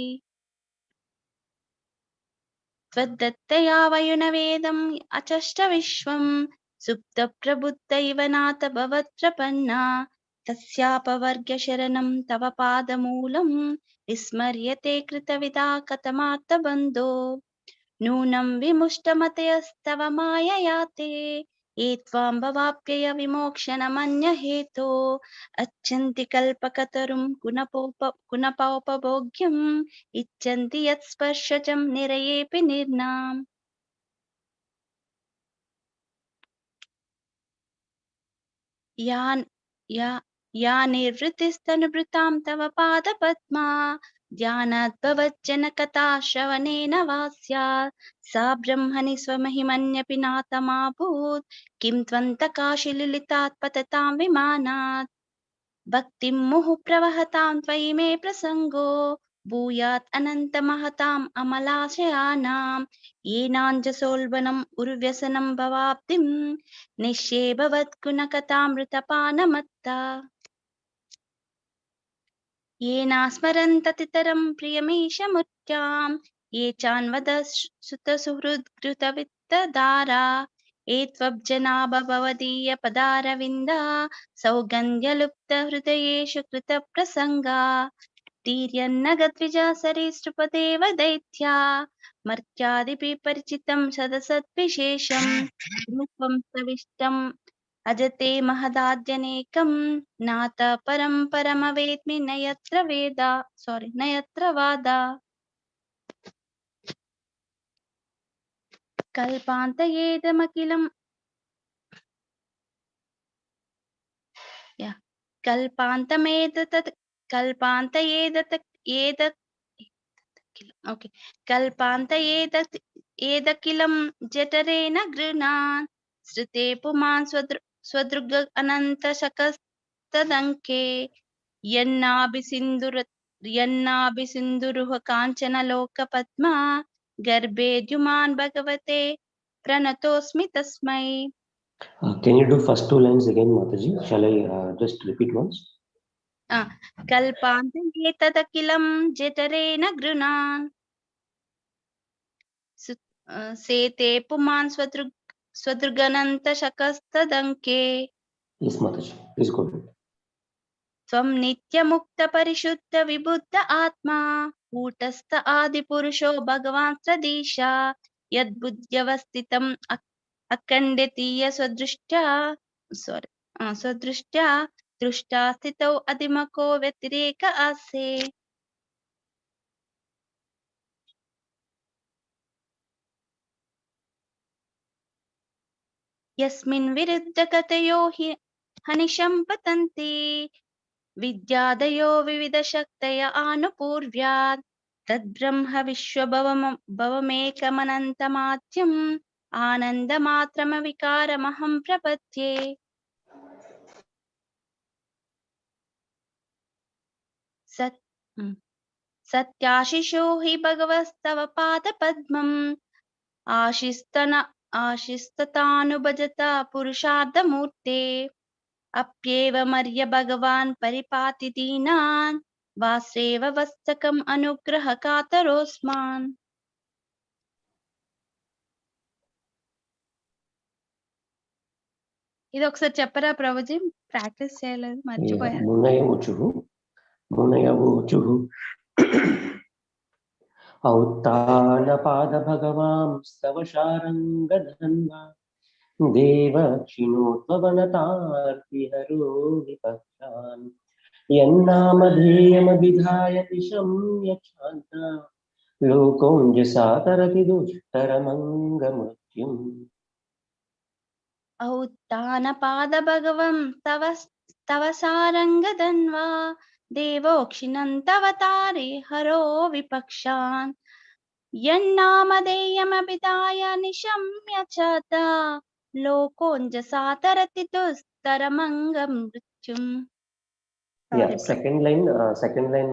त्वद्दत्तया वयुनवेदम् अचष्ट विश्वम् सुप्तप्रबुद्ध इव नाथ भवत्प्रपन्ना तस्यापवर्ग्यशरणं तव पादमूलं विस्मर्यते कृतविदा कथमात्तबन्धो नूनं विमुष्टमतयस्तव मायया ते ये त्वां भवाप्यय विमोक्षणमन्यहेतो अच्छन्ति कल्पकतरुं कुनपोपभोग्यम् इच्छन्ति यत्स्पर्शजं निरयेऽपि निर्नाम् या निर्वृतिस्तनुभृतां तव पादपद्मा ध्यानाद्भवज्जनकथा श्रवणेन वा स्यात् सा ब्रह्मणि स्वमहिमन्यपि नातमाभूत् किं त्वन्तकाशिलिलितात् पततां विमानात् भक्तिं मुहुः प्रवहतां त्वयि मे प्रसङ्गो भूयात् अनन्तमहताम् अमलाशयानां येनाञ्जसोल्बनम् उर्व्यसनं भवाब्धिं निःशेभवद्गुणकथामृतपानमत्ता येनास्मरन्ततितरं प्रियमीशमुत्यां ये चान्वदसुतसुहृद्कृतवित्तदारा ये त्वब्जनाभवदीयपदारविन्दा सौगन्ध्यलुप्तहृदयेषु कृतप्रसङ्गा तीर्यन्नगद्विजा सरीसृपदेव दैत्या मर्त्यादिपि परिचितं सदसद्विशेषं रूपं प्रविष्टम् अजते महदाद्यनेकं नाथ परं परमवेद्मि न यत्र वेदा न यत्र वादा कल्पान्तयेदमखिलं कल्पान्तयेदकिलं जठरेण गृह्णान् श्रुते पुमान् स्वदृग अनन्तशकस्तदङ्के यन्नाभिसिन्धुरुह काञ्चनलोकपद्मा गर्भे द्युमान् भगवते प्रणतोऽस्मि तस्मै Can you do first two lines again, Mataji? Shall I just repeat once? कल्पान्तयेतदखिलं जठरेण गृह्णान् सेते पुमान् स्वदृगनन्तशकस्तदङ्के Yes, Mataji. Please go ahead. त्वं नित्यमुक्तपरिशुद्ध विबुद्ध आत्मा कूटस्थ आदिपुरुषो भगवान् सदीशा यद्बुद्ध्यवस्थितम् अखण्डितीय स्वदृष्ट्या दृष्टा स्थितौ अधिमको व्यतिरेक आसे यस्मिन् विरुद्धगतयो हि हनिशं पतन्ति विद्यादयो विविधशक्तय आनुपूर्व्यात् तद्ब्रह्म विश्वभवमेकमनन्तमाद्यम् आनन्दमात्रमविकारमहं प्रपद्ये सत्याशिषो हि भगवस्तव पादपद्मम् आशिस्ततानुभजता पुरुषार्थमूर्ते अप्येव मर्य भगवान् परिपाति दीनान् वास्रेव वस्तकम् अनुग्रह कातरोऽस्मान् ఇది ఒకసారి చెప్పరా ప్రభుజీ ప్రాక్టీస్ చేయలేదు మర్చిపోయాను మునయవోచుః ఔత్తానపాద భగవాం స్తవ శారంగధన్వా దేవక్షిణోత్వవనతార్తిహరో విపక్షాన్ యన్నామధేయమభిధాయ నిశం యక్షాంత లోకోంజసాతరతి దుష్టరమంగమృత్యుం ఔత్తానపాద భగవం తవ సారంగధన్వా దేవోక్షిణంతవతారే హరో విపక్షాన్ యన్నామధేయమభిధాయ నిశమ్య చత లోకోంజసాతరతి దుస్తరమంగం మృత్యుం Yeah, second line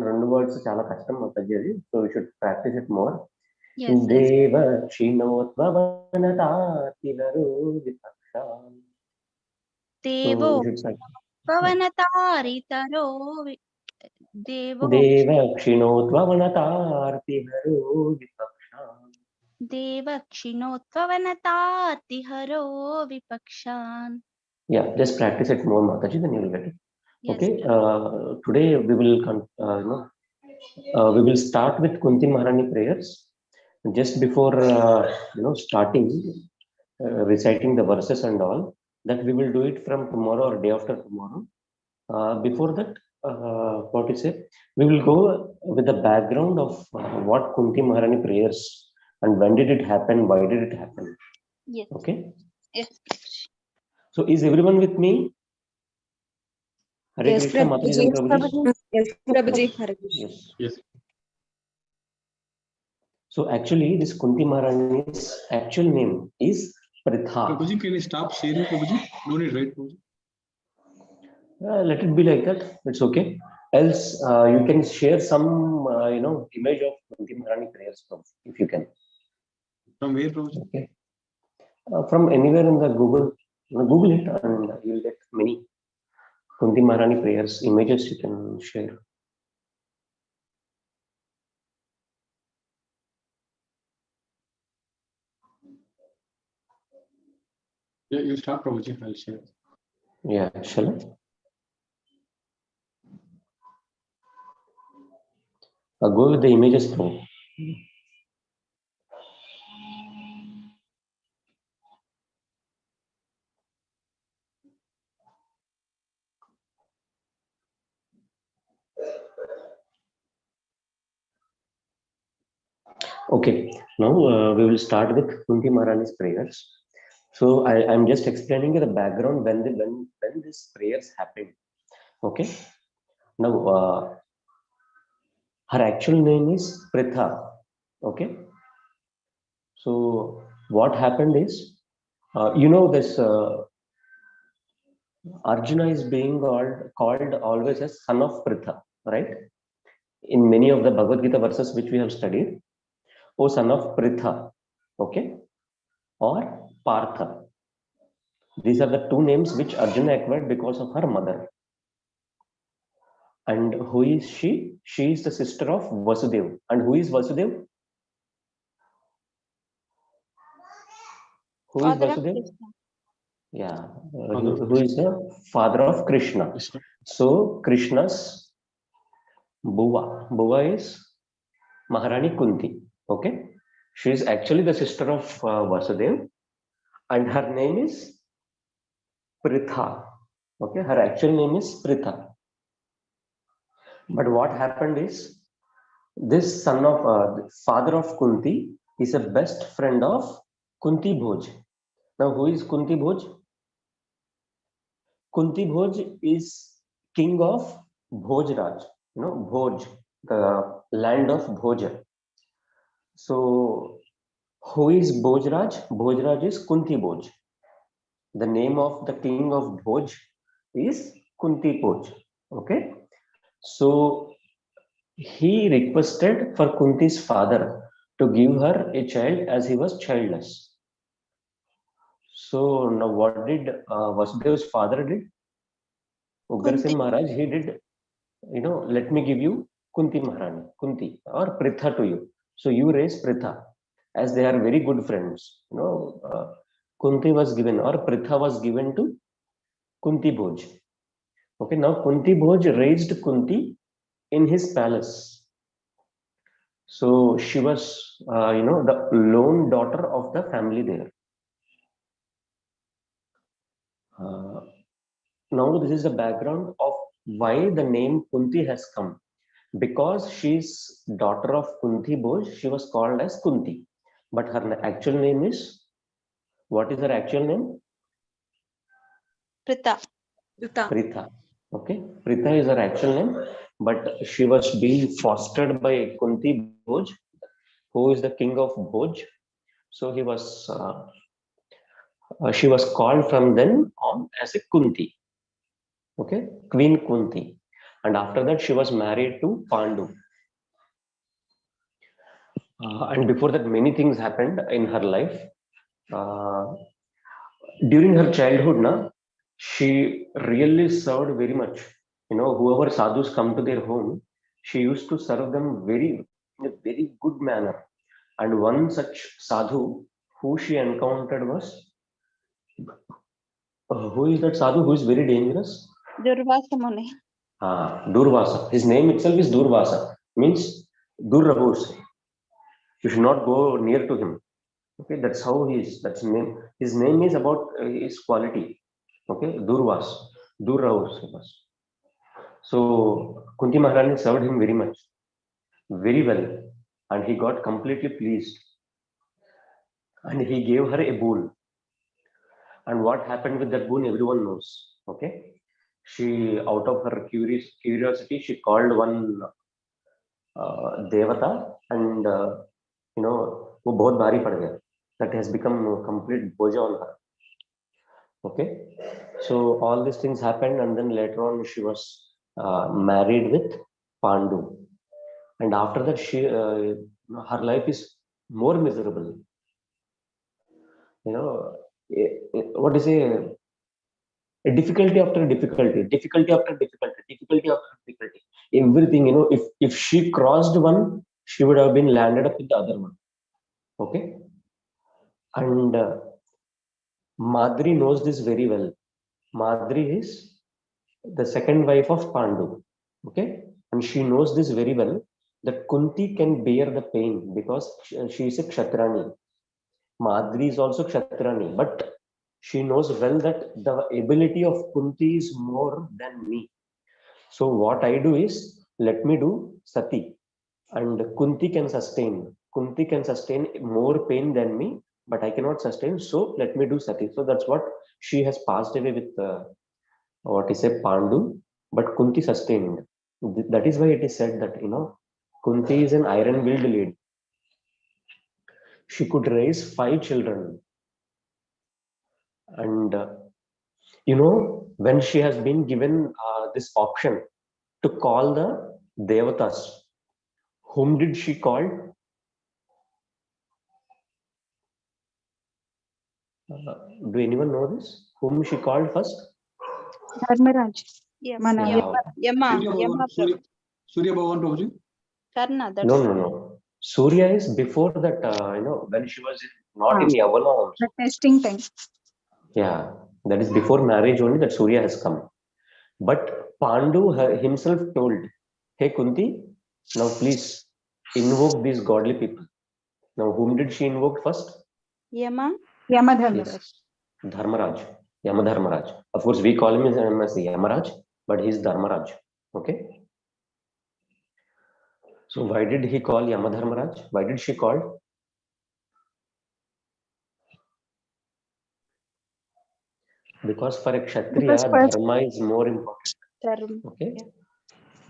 రెండు words చాలా కష్టం Mataji అది, so we should practice it more. దేవక్షిణోత్వవనతాతిహరో విపక్షాన్ దేవోక్షిణోత్వవనతారితరో దేవక్షిణోత్వవనతార్తిహరో విపక్షాన్ దేవక్షిణోత్వవనతార్తిహరో విపక్షాన్ Yeah, just practice it more Mataji, then you will get it. Yes, Okay. Prabhu. Today we will we will start with Kunti Maharani prayers. Just before starting reciting the verses and all, that we will do it from tomorrow or day after tomorrow. Before that, what is it? We will go with the background of what Kunti Maharani prayers and when did it happen, why did it happen. Yes. Okay. Yes. So is everyone with me? Hare Yes, Krishna, Prabhuji. Mataji. Yes, Prabhuji. Hare Krishna. Yes. Yes. So actually, this Kunti Maharani's actual name is Pritha. Prabhuji, can you stop sharing, Prabhuji? No need, right, Prabhuji? Let it be like that. It's okay. Else, you can share some, image of Kunti Maharani prayers from, if you can. From where, Prabhuji? Okay. From anywhere in the Google, Google it, and you'll get many Kunti Maharani prayers images you can share. Yeah, you start, Prabhuji. I'll share. Yeah, shall I? I'll go with the images through. Okay, now we will start with Kunti Maharani's prayers. So I'm just explaining the background when these prayers happened. Okay. Now her actual name is Pritha. Okay. So what happened is, this Arjuna is being called always as son of Pritha, right? In many of the Bhagavad Gita verses which we have studied, O son of Pritha, okay, or Partha. These are the two names which Arjuna acquired because of her mother. And who is she? She is the sister of Vasudev. And who is Vasudev? Who is Father of Vasudev? Krishna. Yeah, who is the father of Krishna. So Krishna's Buva is Maharani Kunti. Okay, she is actually the sister of Vasudev, and her name is Pritha. Okay, her actual name is Pritha. But what happened is, this son of father of Kunti is a best friend of Kunti Bhoj. Now, who is Kunti Bhoj? Kunti Bhoj is king of Bhojraj. Bhoj, the land of Bhoja. So, who is Bhojraj? Bhojraj is Kunti Bhoj. The name of the king of Bhoj is Kunti Bhoj. Okay. So, he requested for Kunti's father to give her a child as he was childless. So now what did Vasudev's father did? Ugrasen Maharaj, he did, let me give you Kunti Maharani, Kunti or Pritha to you. So you raise Pritha, as they are very good friends. Kunti was given or Pritha was given to Kunti Bhoj. Okay, now Kunti Bhoj raised Kunti in his palace. So she was, the lone daughter of the family there. Now this is the background of why the name Kunti has come. Because she's daughter of Kunti Bhoj, she was called as Kunti. But her actual name is, what is her actual name? Pritha. Pritha. Okay, Pritha is her actual name, but she was being fostered by Kunti Bhoj, who is the king of Bhoj. So he was, she was called from then on as a Kunti. Okay, Queen Kunti. And after that, she was married to Pandu. And before that, many things happened in her life. During her childhood, she really served very much. Whoever sadhus come to their home, she used to serve them in a very good manner. And one such sadhu who she encountered was, who is that sadhu who is very dangerous? Durvasa Muni. Durvasa. His name itself is Durvasa. Means Dur Rahus. You should not go near to him. Okay, that's how he is. That's his name. His name is about his quality. Okay, Durvas. Dur Rahus. So Kunti Maharani served him very much, very well, and he got completely pleased. And he gave her a boon. And what happened with that boon, everyone knows. Okay, she, out of her curiosity, she called one devata, and वो बहुत भारी पड़ गया. That has become a complete boja on her. Okay, so all these things happened, and then later on she was married with Pandu, and after that she her life is more miserable. What is a difficulty after difficulty, difficulty after difficulty, difficulty after difficulty. Everything, if she crossed one, she would have been landed up with the other one. Okay, and Madri knows this very well. Madri is the second wife of Pandu. Okay, and she knows this very well, that Kunti can bear the pain because she is a Kshatrani. Madri is also Kshatrani, but she knows well that the ability of Kunti is more than me. So what I do is, let me do Sati, and Kunti can sustain. Kunti can sustain more pain than me, but I cannot sustain. So let me do Sati. So that's what she has passed away with. What is a Pandu, but Kunti sustained. That is why it is said that Kunti is an iron-willed lady. She could raise 5 children, and when she has been given this option to call the devatas, whom did she call? Do anyone know this? Whom she called first? Dharmaraj. Yes. Mana. Yama. Surya Bhagan Prabhuji. Karna. That's No. Surya is before that. When she was not in Yavana also. The testing time. Yeah, that is before marriage only that Surya has come. But Pandu himself told, "Hey Kunti, now please invoke these godly people." Now, whom did she invoke first? Yama. Yamadharmaraj. Yes, Dharmaraj, Yamadharmaraj. Of course, we call him as Yamaraj, but he is Dharmaraj. Okay. So why did he call Yamadharmaraj? Why did she call? Because for a Kshatriya, Dharma is more important. Okay.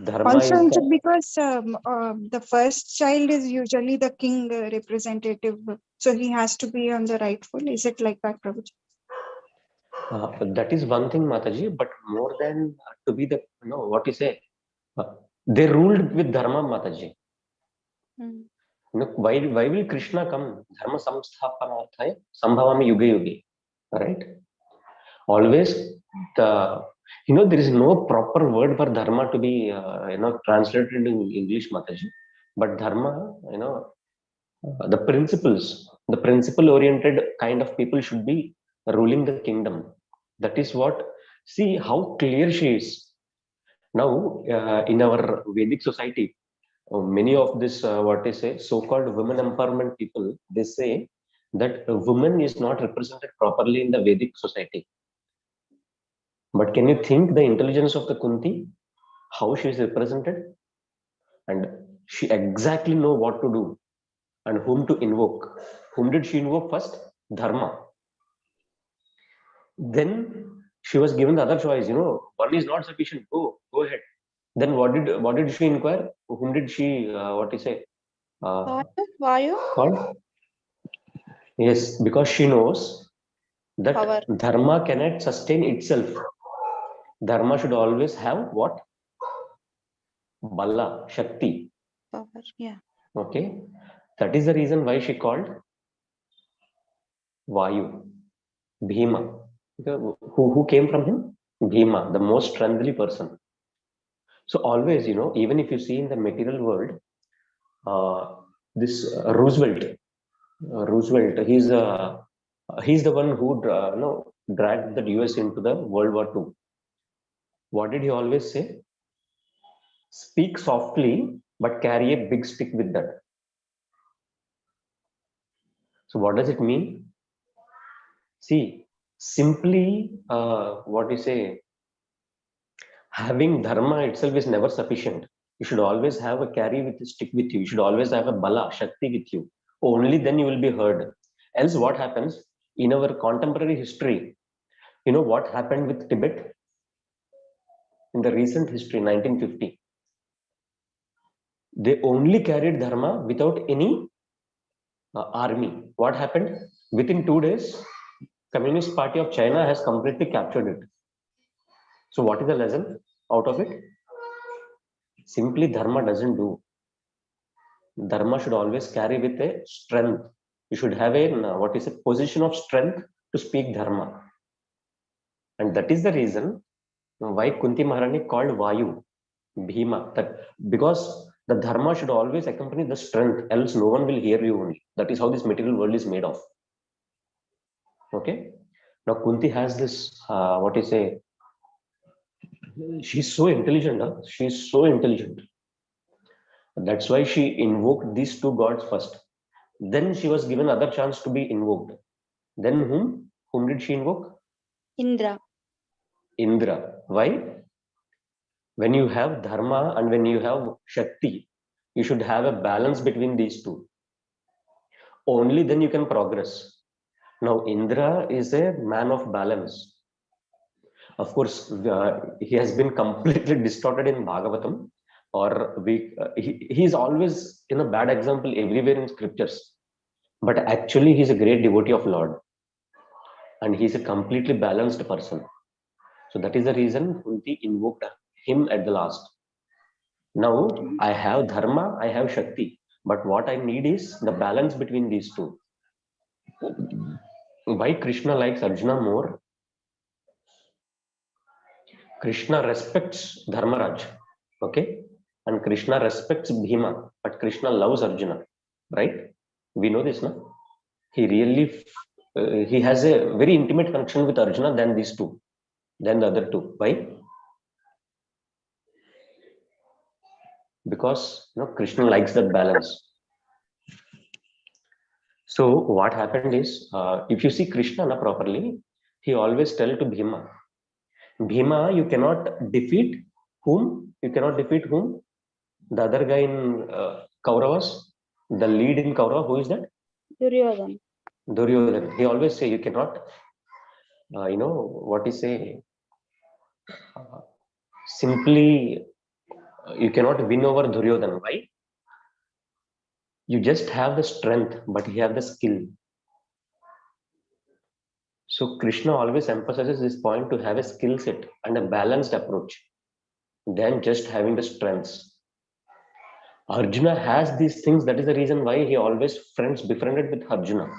Dharma Also, is because the first child is usually the king representative, so he has to be on the rightful. Is it like that, Prabhuji? That is one thing, Mataji, but more than to be the, what you say, they ruled with Dharma, Mataji. Why will Krishna come? Dharma samsthapanarthaya sambhavami yuge yuge. Right? Always there is no proper word for dharma to be translated into English, Mataji. But dharma, the principle oriented kind of people should be ruling the kingdom. That is what. See how clear she is. Now in our Vedic society, many of this so-called women empowerment people, they say that a woman is not represented properly in the Vedic society. But can you think the intelligence of the Kunti, how she is represented? And she exactly know what to do and whom to invoke. Whom did she invoke first? Dharma. Then she was given the other choice, one is not sufficient, go ahead. Then what did she inquire? Whom did she, Vayu? Called? Yes, because she knows that Power. Dharma cannot sustain itself. Dharma should always have what? Bala, Shakti. Power, yeah. Okay, that is the reason why she called Vayu, Bhima. Who came from him? Bhima, the most strengthly person. So always, even if you see in the material world, this Roosevelt, he's the one who dragged the US into the World War II. What did he always say? Speak softly, but carry a big stick with that. So what does it mean? See, simply, what you say, having dharma itself is never sufficient. You should always have a carry with a stick with you. You should always have a bala, shakti with you. Only then you will be heard. Else what happens? In our contemporary history, you know what happened with Tibet? In the recent history, 1950. They only carried dharma without any army. What happened? Within 2 days, Communist Party of China has completely captured it. So what is the lesson out of it? Simply dharma doesn't do. Dharma should always carry with a strength. You should have a what is a position of strength to speak dharma. And that is the reason why Kunti Maharani called Vayu Bhima. That because the dharma should always accompany the strength, else no one will hear you only. That is how this material world is made of. Okay. Now Kunti has this what is a she's so intelligent. Huh? She's so intelligent. That's why she invoked these two gods first. Then she was given other chance to be invoked. Then whom? Whom did she invoke? Indra. Indra. Why? When you have dharma and when you have shakti, you should have a balance between these two. Only then you can progress. Now Indra is a man of balance. Of course, he has been completely distorted in Bhagavatam, or he is always in a bad example everywhere in scriptures. But actually, he's a great devotee of Lord, and he's a completely balanced person. So that is the reason Kunti invoked him at the last. Now I have dharma, I have shakti, but what I need is the balance between these two. Why Krishna likes Arjuna more? Krishna respects Dharmaraj, okay, and Krishna respects Bhima, but Krishna loves Arjuna, right? We know this, no? He really he has a very intimate connection with Arjuna than these two, than the other two. Why? Because Krishna likes that balance. So what happened is, if you see Krishna properly, he always tell to Bhima, Bhima, you cannot defeat whom? You cannot defeat whom? The other guy in Kauravas, the lead in Kaurava, who is that? Duryodhan. Duryodhan. He always say you cannot, what he say, simply you cannot win over Duryodhan. Why? You just have the strength, but you have the skill. So Krishna always emphasizes this point to have a skill set and a balanced approach than just having the strengths. Arjuna has these things. That is the reason why he always befriended with Arjuna.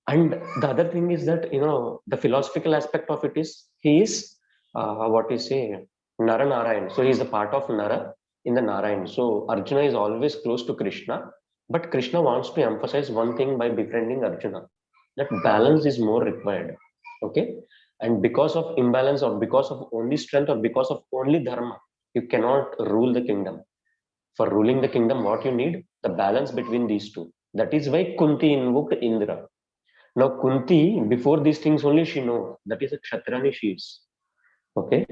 And the other thing is that, the philosophical aspect of it is, he is, what you say, Nara Narayan. So he is a part of Nara in the Narayan. So Arjuna is always close to Krishna, but Krishna wants to emphasize one thing by befriending Arjuna, that balance is more required. Okay. And because of imbalance, or because of only strength, or because of only dharma, you cannot rule the kingdom. For ruling the kingdom, what you need? The balance between these two. That is why Kunti invoked Indra. Now Kunti, before these things only she knows, that is a Kshatrani she is. Okay.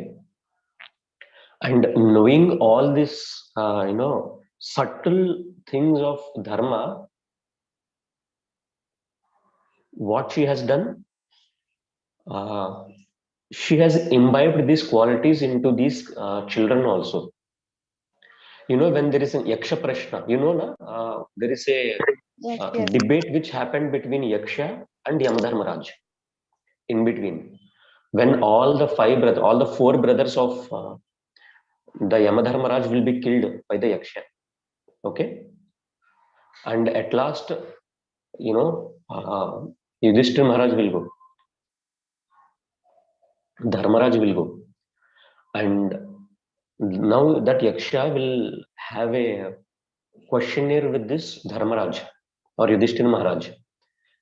And knowing all this, subtle things of dharma, what she has done? She has imbibed these qualities into these children also. When there is an Yaksha Prashna, there is a debate which happened between Yaksha and Yamadharmaraj. In between, when all the four brothers of the Yamadharmaraj will be killed by the Yaksha. Okay. And at last, Yudhishthira Maharaj will go. Dharmaraj will go. And now that Yaksha will have a questionnaire with this Dharmaraj or Yudhishthira Maharaj.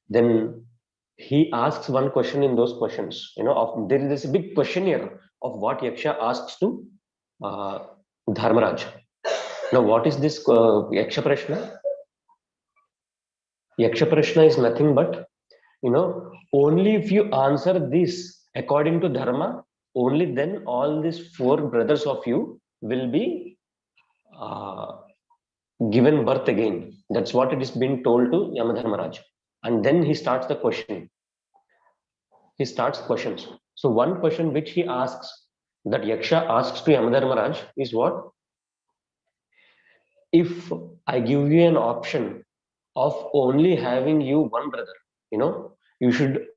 Then he asks one question in those questions. There is this big question here of what Yaksha asks to Dharmaraj. Now, what is this Yaksha Prashna? Yaksha Prashna is nothing but, only if you answer this according to Dharma, only then all these 4 brothers of you will be given birth again. That's what it is being told to Yamadharmaraj. And then he starts the question. He starts questions. So one question which he asks, that Yaksha asks to Yamadharmaraj is what? If I give you an option of only having you one brother, you should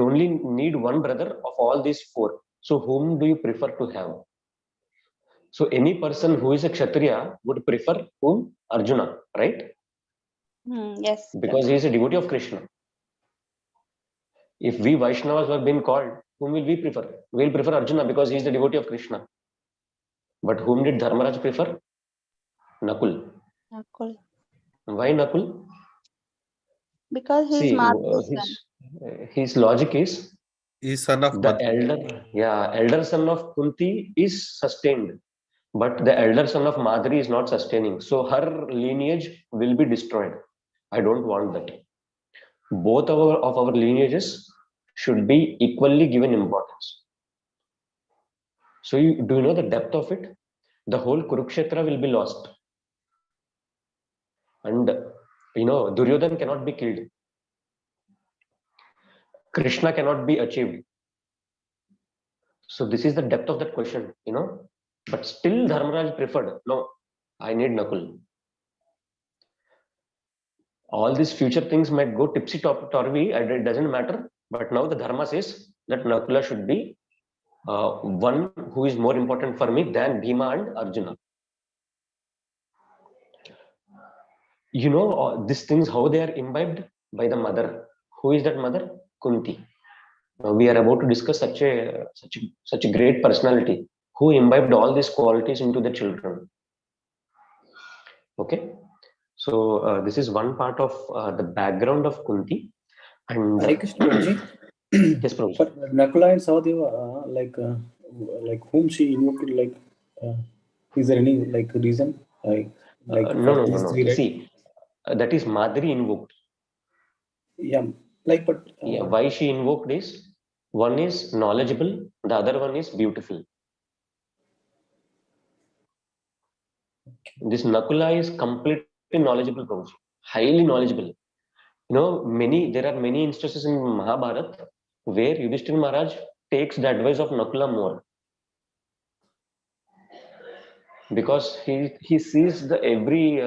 only need one brother of all these 4. So whom do you prefer to have? So any person who is a Kshatriya would prefer whom? Arjuna, right? Yes. Because he is a devotee of Krishna. If we Vaishnavas were being called, whom will we prefer? We will prefer Arjuna because he is the devotee of Krishna. But whom did Dharmaraj prefer? Nakul. Nakul. Why Nakul? Because he is Madhu's son. His logic is He's son of the elder son of Kunti is sustained, but the elder son of Madhuri is not sustaining. So her lineage will be destroyed. I don't want that. Both of our lineages should be equally given importance. So do you know the depth of it? The whole Kurukshetra will be lost. And Duryodhan cannot be killed. Krishna cannot be achieved. So this is the depth of that question, But still Dharmaraj preferred, no, I need Nakul. All these future things might go tipsy-turvy, it doesn't matter. But now the Dharma says that Nakula should be one who is more important for me than Bhima and Arjuna. These things, how they are imbibed by the mother. Who is that mother? Kunti. Now we are about to discuss such a great personality who imbibed all these qualities into the children. Okay, so this is one part of the background of Kunti. And Hare Krishna, Prabhuji. Yes, Prabhuji. But Nakula and Sahadeva, like whom she invoked, is there any reason? No. See, that is Madhuri invoked. Yeah, why she invoked is, one is knowledgeable, the other one is beautiful. This Nakula is completely knowledgeable, Prabhuji, highly knowledgeable. There are many instances in Mahabharata where Yudhishthira Maharaj takes the advice of Nakula more. Because he sees the every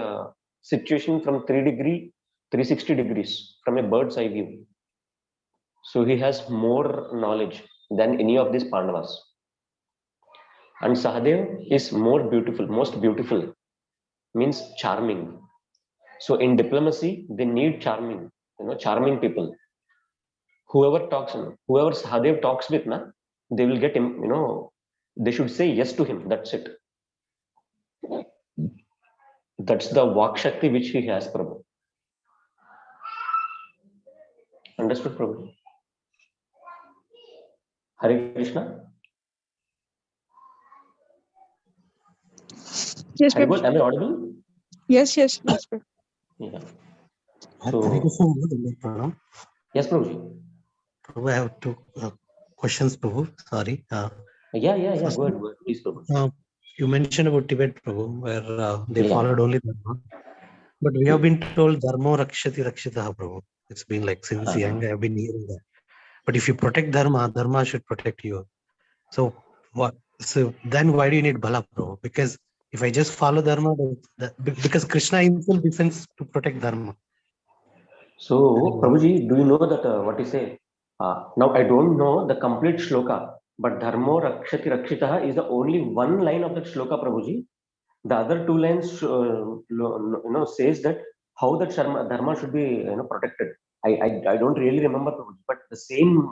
situation from 360 degrees, from a bird's eye view. So he has more knowledge than any of these Pandavas. And Sahadev is most beautiful, means charming. So in diplomacy, they need charming people. Whoever Sahadev talks with, they will get him, they should say yes to him. That's it. That's the Vak Shakti which he has, Prabhu. Understood, Prabhu? Hare Krishna. Yes, Hare Prabhu. Bol, am I audible? Yes, Prabhu. Yeah. Hare Krishna. Yes, Prabhu. Prabhu, I have 2 questions, Prabhu. Sorry. Yeah. Go ahead, please, Prabhu. You mentioned about Tibet, Prabhu, where they followed only Dharma. But we have been told Dharma Rakshati Rakshitaha, Prabhu. It's been like since young, I have been hearing that. But if you protect Dharma, Dharma should protect you. So what? So then why do you need Bala, Prabhu? Because if I just follow Dharma, because Krishna himself descends to protect Dharma. So, Prabhuji, do you know that what you say? Now, I don't know the complete shloka, but Dharmo Rakshati Rakshitaha is the only one line of that shloka, Prabhuji. The other 2 lines, says that how that Dharma should be, protected. I don't really remember, Prabhuji, but the same,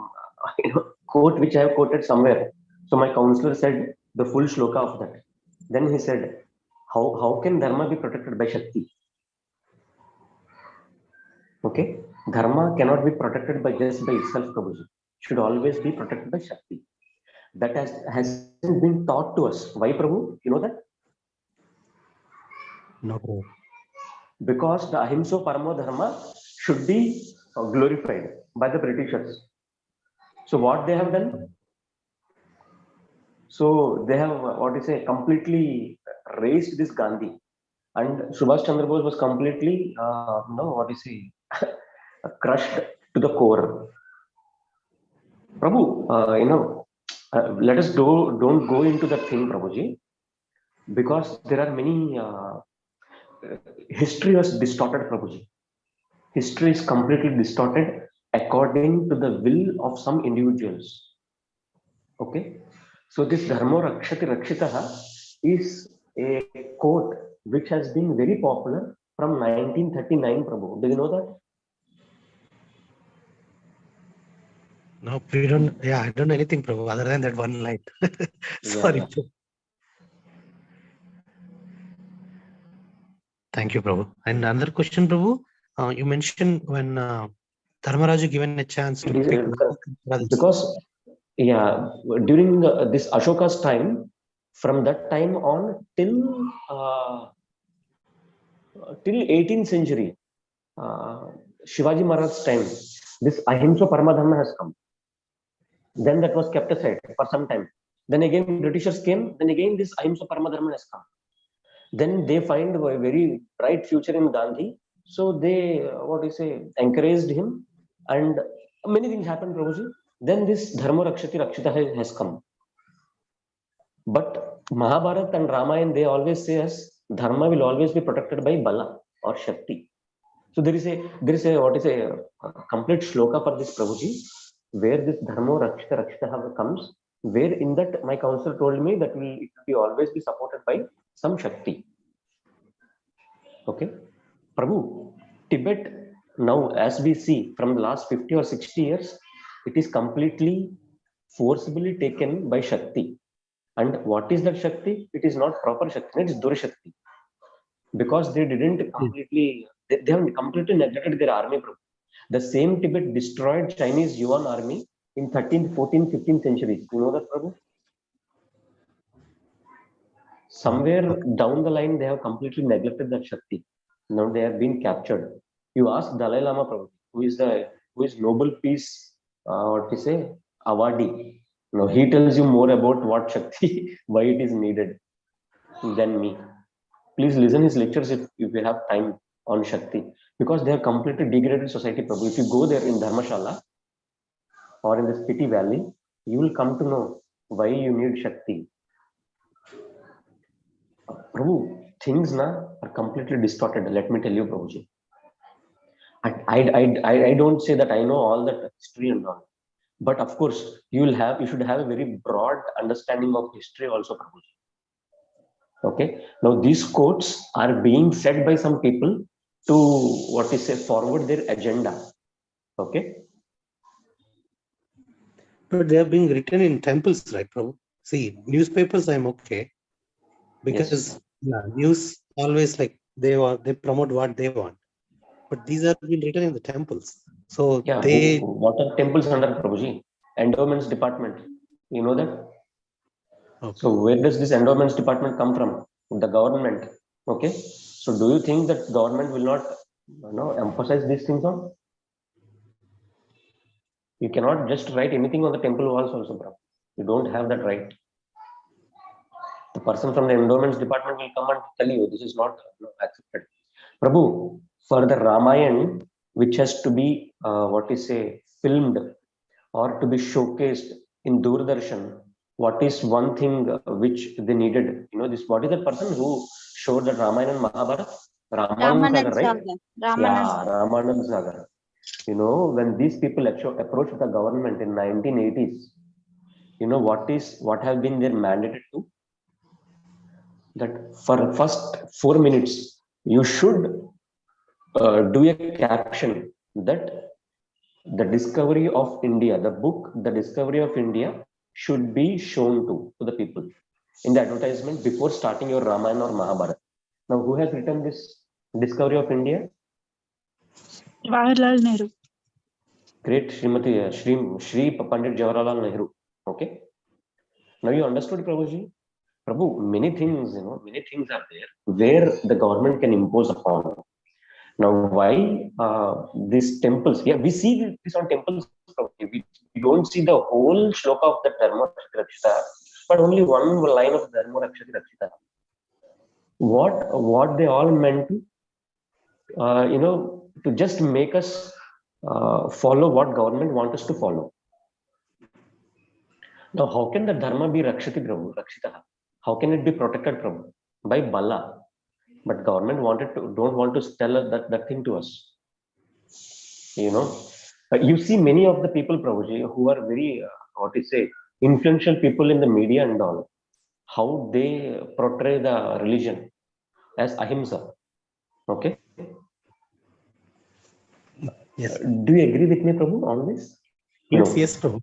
quote which I have quoted somewhere. So my counselor said the full shloka of that. Then he said, how can Dharma be protected by Shakti? Okay, Dharma cannot be protected by just by itself, Prabhuji. Should always be protected by Shakti. That hasn't been taught to us. Why, Prabhu? You know that? No, Prabhu. Because the Ahimsa Paramo Dharma should be glorified by the Britishers. So what they have done? So they have completely raised this Gandhi, and Subhash Chandra Bose was completely crushed to the core. Prabhu, let us don't go into that thing, Prabhuji, because there are many history was distorted, Prabhuji. History is completely distorted according to the will of some individuals. Okay, so this Dharmo Rakshati Rakshitaha is a quote which has been very popular from 1939, Prabhu. Do you know that? No, we don't. Yeah, I don't know anything, Prabhu, other than that one line. Sorry. Yeah. Thank you, Prabhu. And another question, Prabhu. You mentioned when Dharmaraju given a chance to pick brothers. Because during this Ashoka's time, from that time on till 18th century, Shivaji Maharaj's time, this Ahimsa Paramadharma has come. Then that was kept aside for some time. Then again Britishers came. Then again this Ahimsa Paramadharma has come. Then they find a very bright future in Gandhi. So they encouraged him, and many things happened, Prabhuji. Then this Dharma Rakshati Rakshita has come. But Mahabharata and Ramayana, they always say us Dharma will always be protected by Bala or Shakti. So there is a complete shloka for this, Prabhuji, where this Dharma Rakshita Rakshita comes, where in that my counselor told me that it will be always be supported by some Shakti. Okay, Prabhu, Tibet now, as we see from the last 50 or 60 years, it is completely forcibly taken by Shakti. And what is that Shakti? It is not proper Shakti, it is Dura Shakti. Because they didn't completely, they have completely neglected their army. The same Tibet destroyed Chinese Yuan army in 13th, 14th, 15th centuries. You know that, Prabhu? Somewhere down the line, they have completely neglected that Shakti. Now they have been captured. You ask Dalai Lama, Prabhu, who is Nobel Peace, awardee. No, he tells you more about what Shakti, why it is needed than me. Please listen his lectures if you have time on Shakti, because they have completely degraded society, Prabhu. If you go there in Dharmashala or in the Spiti Valley, you will come to know why you need Shakti. Prabhu, things now are completely distorted. Let me tell you, Prabhuji. I don't say that I know all that history and all, but of course you should have a very broad understanding of history also, Prabhuji. Okay, now these quotes are being said by some people to forward their agenda. Okay, but they are being written in temples, right, Prabhu? See, newspapers I'm okay, because news always like they promote what they want, but these are being written in the temples. So what are temples under, Prabhuji? Endowments department. You know that? Okay. So where does this endowments department come from? The government. Okay. So do you think that government will not emphasize these things on? You cannot just write anything on the temple walls also, bro. You don't have that right. The person from the endowments department will come and tell you this is not accepted. Prabhu, for the Ramayana, which has to be filmed or to be showcased in Doordarshan, what is one thing which they needed? What is the person who showed the Ramayana and Mahabharata? Ramanand Sagar, right? Ramanand Sagar. When these people approached the government in 1980s, what have been their mandated to? That for first 4 minutes, you should do a caption that the discovery of India, the book, The Discovery of India, should be shown to the people in the advertisement before starting your Ramayana or Mahabharata. Now, who has written this Discovery of India? Jawaharlal Nehru. Great Srimati Shri Pandit Jawaharlal Nehru. Okay. Now you understood, Prabhuji? Prabhu, many things, many things are there where the government can impose upon. Now, why these temples? Yeah, we see this on temples. We don't see the whole shloka of the Dharma Rakshita, but only one line of Dharma Rakshita. What they all meant to, to just make us follow what government wants us to follow. Now, how can the Dharma be Rakshiti, Prabhu? Rakshita? How can it be protected, Prabhu? By Bala. But government don't want to tell that thing to us. You see many of the people, Prabhuji, who are very, influential people in the media and all, how they portray the religion as ahimsa. Okay. Yes. Do you agree with me, Prabhu, on this? Yes, No. yes, Prabhu.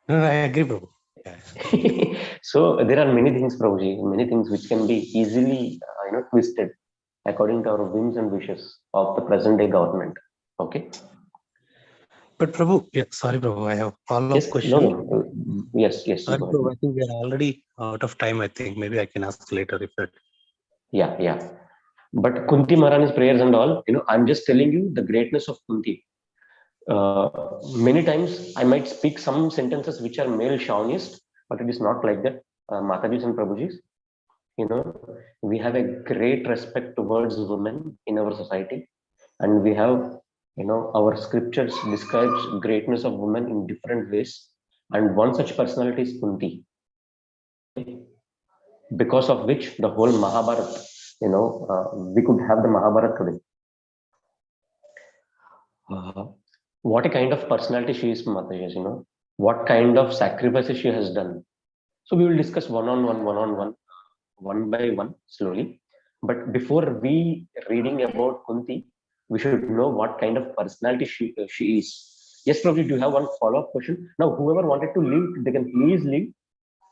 No, I agree, Prabhu. Yeah. So there are many things, Prabhuji, many things which can be easily, twisted according to our whims and wishes of the present day government. Okay. But Prabhu, sorry, Prabhu, I have a follow-up question. No. Yes. Sorry, Prabhu, I think we are already out of time. I think maybe I can ask later if that. Yeah. But Kunti Maharani's prayers and all, I'm just telling you the greatness of Kunti. Many times I might speak some sentences which are male chauvinist, but it is not like that. Matajis and Prabhujis, we have a great respect towards women in our society, and we have, our scriptures describes greatness of women in different ways, and one such personality is Kunti, because of which the whole Mahabharata, we could have the Mahabharata today. What a kind of personality she is, Mataji, what kind of sacrifices she has done. So we will discuss one by one, slowly. But before we reading about Kunti, we should know what kind of personality she is. Yes, probably do you have one follow-up question? Now, whoever wanted to leave, they can please leave.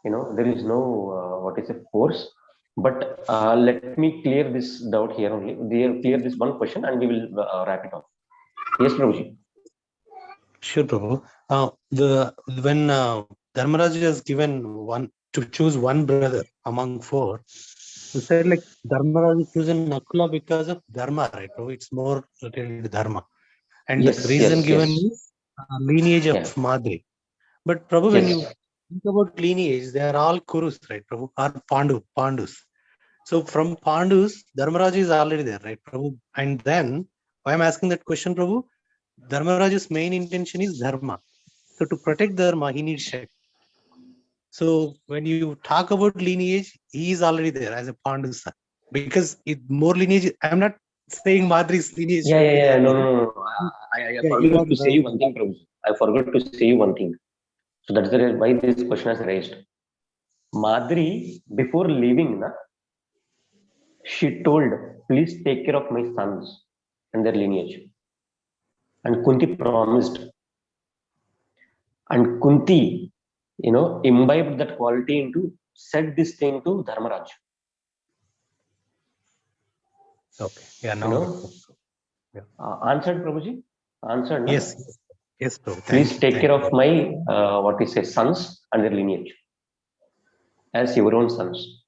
There is no, force. But let me clear this doubt here only. Clear this one question and we will wrap it up. Yes, Prabhuji. Sure, Prabhu. When Dharmaraj has given to choose one brother among four, he said like Dharmaraj is chosen Nakula because of Dharma, right, Prabhu? It's more related to Dharma. And the reason given is lineage of Madri. But Prabhu, when you think about lineage, they are all Kurus, right, Prabhu? Or Pandus. So from Pandus, Dharmaraj is already there, right, Prabhu? And then, why I'm asking that question, Prabhu? Dharmaraj's main intention is Dharma. So to protect Dharma, he needs Shakti. So when you talk about lineage, he is already there as a Pandu son. Because more lineage, I'm not saying Madri's lineage. Yeah. No. I forgot to say you one thing, Prabhu. I forgot to say you one thing. So that's the reason why this question is raised. Madri, before leaving, she told, please take care of my sons and their lineage. And Kunti promised. And Kunti, imbibed that quality into, said this thing to Dharmaraj. Okay. Yeah, now. Answered, Prabhuji? Answered, Yes, Prabhu. Please take care of my, sons and their lineage as your own sons.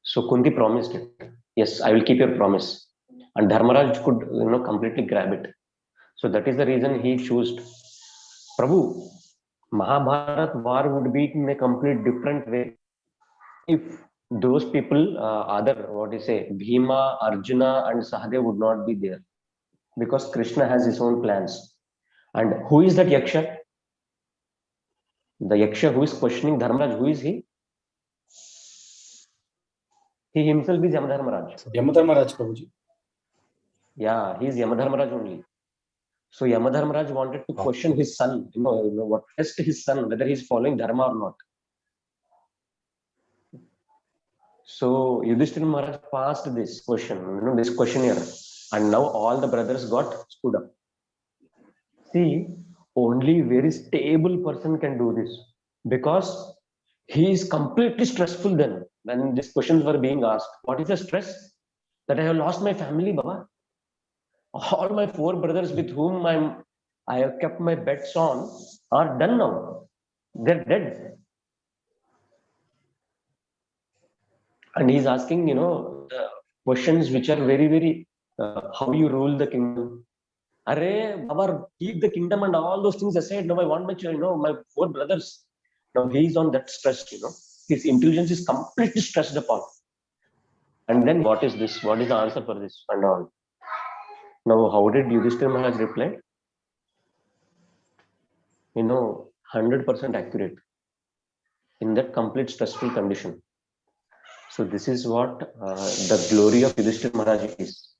So Kunti promised it. Yes, I will keep your promise. And Dharmaraj could, completely grab it. So that is the reason he chose. Prabhu, Mahabharat war would be in a complete different way if those people, Bhima, Arjuna, and Sahadev would not be there, because Krishna has his own plans. And who is that Yaksha? The Yaksha who is questioning Dharmaraj, who is he? He himself is Yamadharmaraj. Yamadharmaraj, Prabhuji. Yeah, he is Yamadharmaraj only. So Yamadharmaraj wanted to question his son, test his son, whether he is following Dharma or not. So Yudhishthira Maharaj passed this question, this questionnaire, and now all the brothers got stood up. See, only very stable person can do this, because he is completely stressful then when these questions were being asked. What is the stress? That I have lost my family, Baba. All my four brothers with whom I'm I have kept my bets on are done now. They're dead. And he's asking, the questions which are very, very, how you rule the kingdom. Array, Baba, keep the kingdom and all those things aside. Now I want my, my 4 brothers. Now he's on that stress, His intelligence is completely stressed upon. And then what is this? What is the answer for this and all? Now, how did Yudhishthira Maharaj reply? 100% accurate in that complete stressful condition. So this is what the glory of Yudhishthira Maharaj is.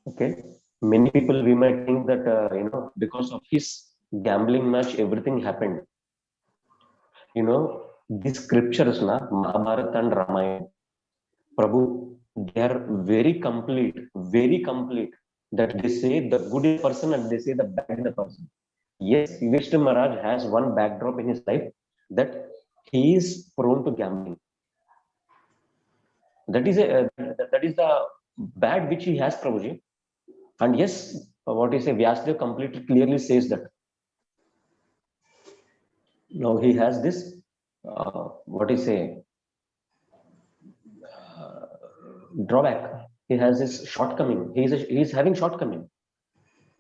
Okay. Many people, we might think that, because of his gambling match, everything happened. These scriptures, Mahabharata and Ramayana, Prabhu, they are very complete, that they say the good person and they say the bad person. Yes, Yudhishthira Maharaj has one backdrop in his life, that he is prone to gambling. That is the bad which he has, Prabhuji. And yes, what you say, Vyasadeva completely clearly says that. Now he has this, drawback. He has this shortcoming. He is having shortcoming.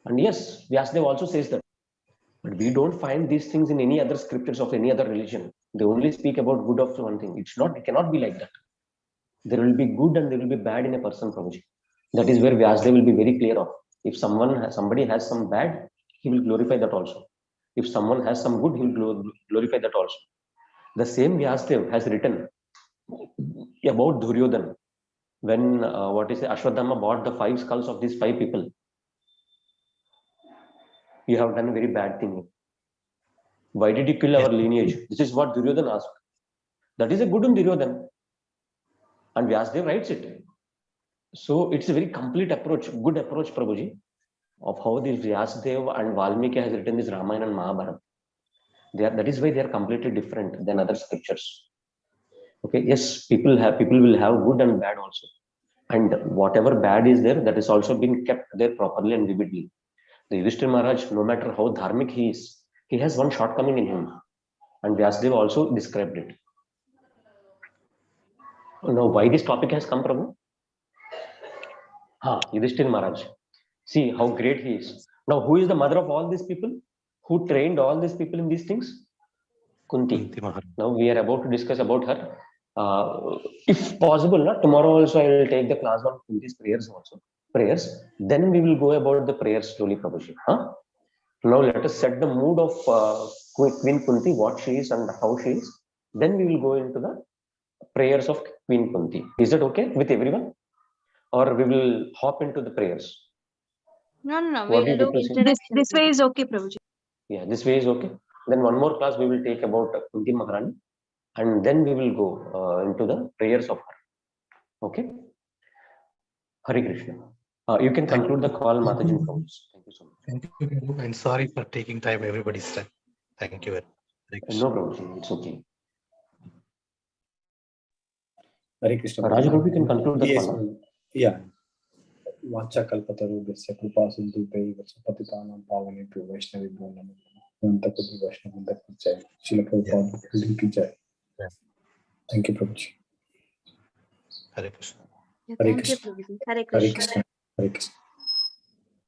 And yes, Vyasadeva also says that. But we don't find these things in any other scriptures of any other religion. They only speak about good of one thing. It cannot be like that. There will be good and there will be bad in a person, Prabhuji. That is where Vyasadeva will be very clear of. If somebody has some bad, he will glorify that also. If someone has some good, he will glorify that also. The same Vyasadeva has written about Duryodhana. When Ashwadhama bought the 5 skulls of these 5 people. You have done a very bad thing. Why did you kill our lineage? This is what Duryodhana asked. That is a good in Duryodhana. And Vyasadeva writes it. So it's a very complete approach, good approach, Prabhuji, of how this Vyasadeva and Valmiki has written this Ramayana and Mahabharata. That is why they are completely different than other scriptures. Okay, yes, people will have good and bad also. And whatever bad is there, that is also being kept there properly and vividly. The Yudhishthira Maharaj, no matter how dharmic he is, he has one shortcoming in him. And Vyasadeva also described it. Now, why this topic has come, Prabhu? Yudhishthira Maharaj. See how great he is. Now, who is the mother of all these people? Who trained all these people in these things? Kunti. Now, we are about to discuss about her. If possible, tomorrow also I will take the class on Kunti's prayers also. Then we will go about the prayers slowly, Prabhuji. Now, let us set the mood of Queen Kunti, what she is and how she is. Then we will go into the prayers of Queen Kunti. Is that okay with everyone? Or we will hop into the prayers? No. We will do introduction. This way is okay, Prabhuji. Yeah, this way is okay. Then one more class we will take about Kunti Maharani. And then we will go into the prayers of her. Okay? Hare Krishna. You can conclude the call, Mataji. Thank you so much. Thank you, Prabhu. And sorry for taking time, everybody's time. Thank you very much. No problem. It's okay. Hare Krishna. Raj Prabhu, you can conclude the call. Yeah. Vacha kalpataru besya kripa sindhu pe vacha patitanam pavane pe Vaishnavi bhonam Nanta Koti Vaishnavi Datti Jai Srila Prabhupada ki Jai. Thank you, Prabhuji. Hare Krishna. Thank you, Prabhuji. Hare Krishna. Hare Krishna.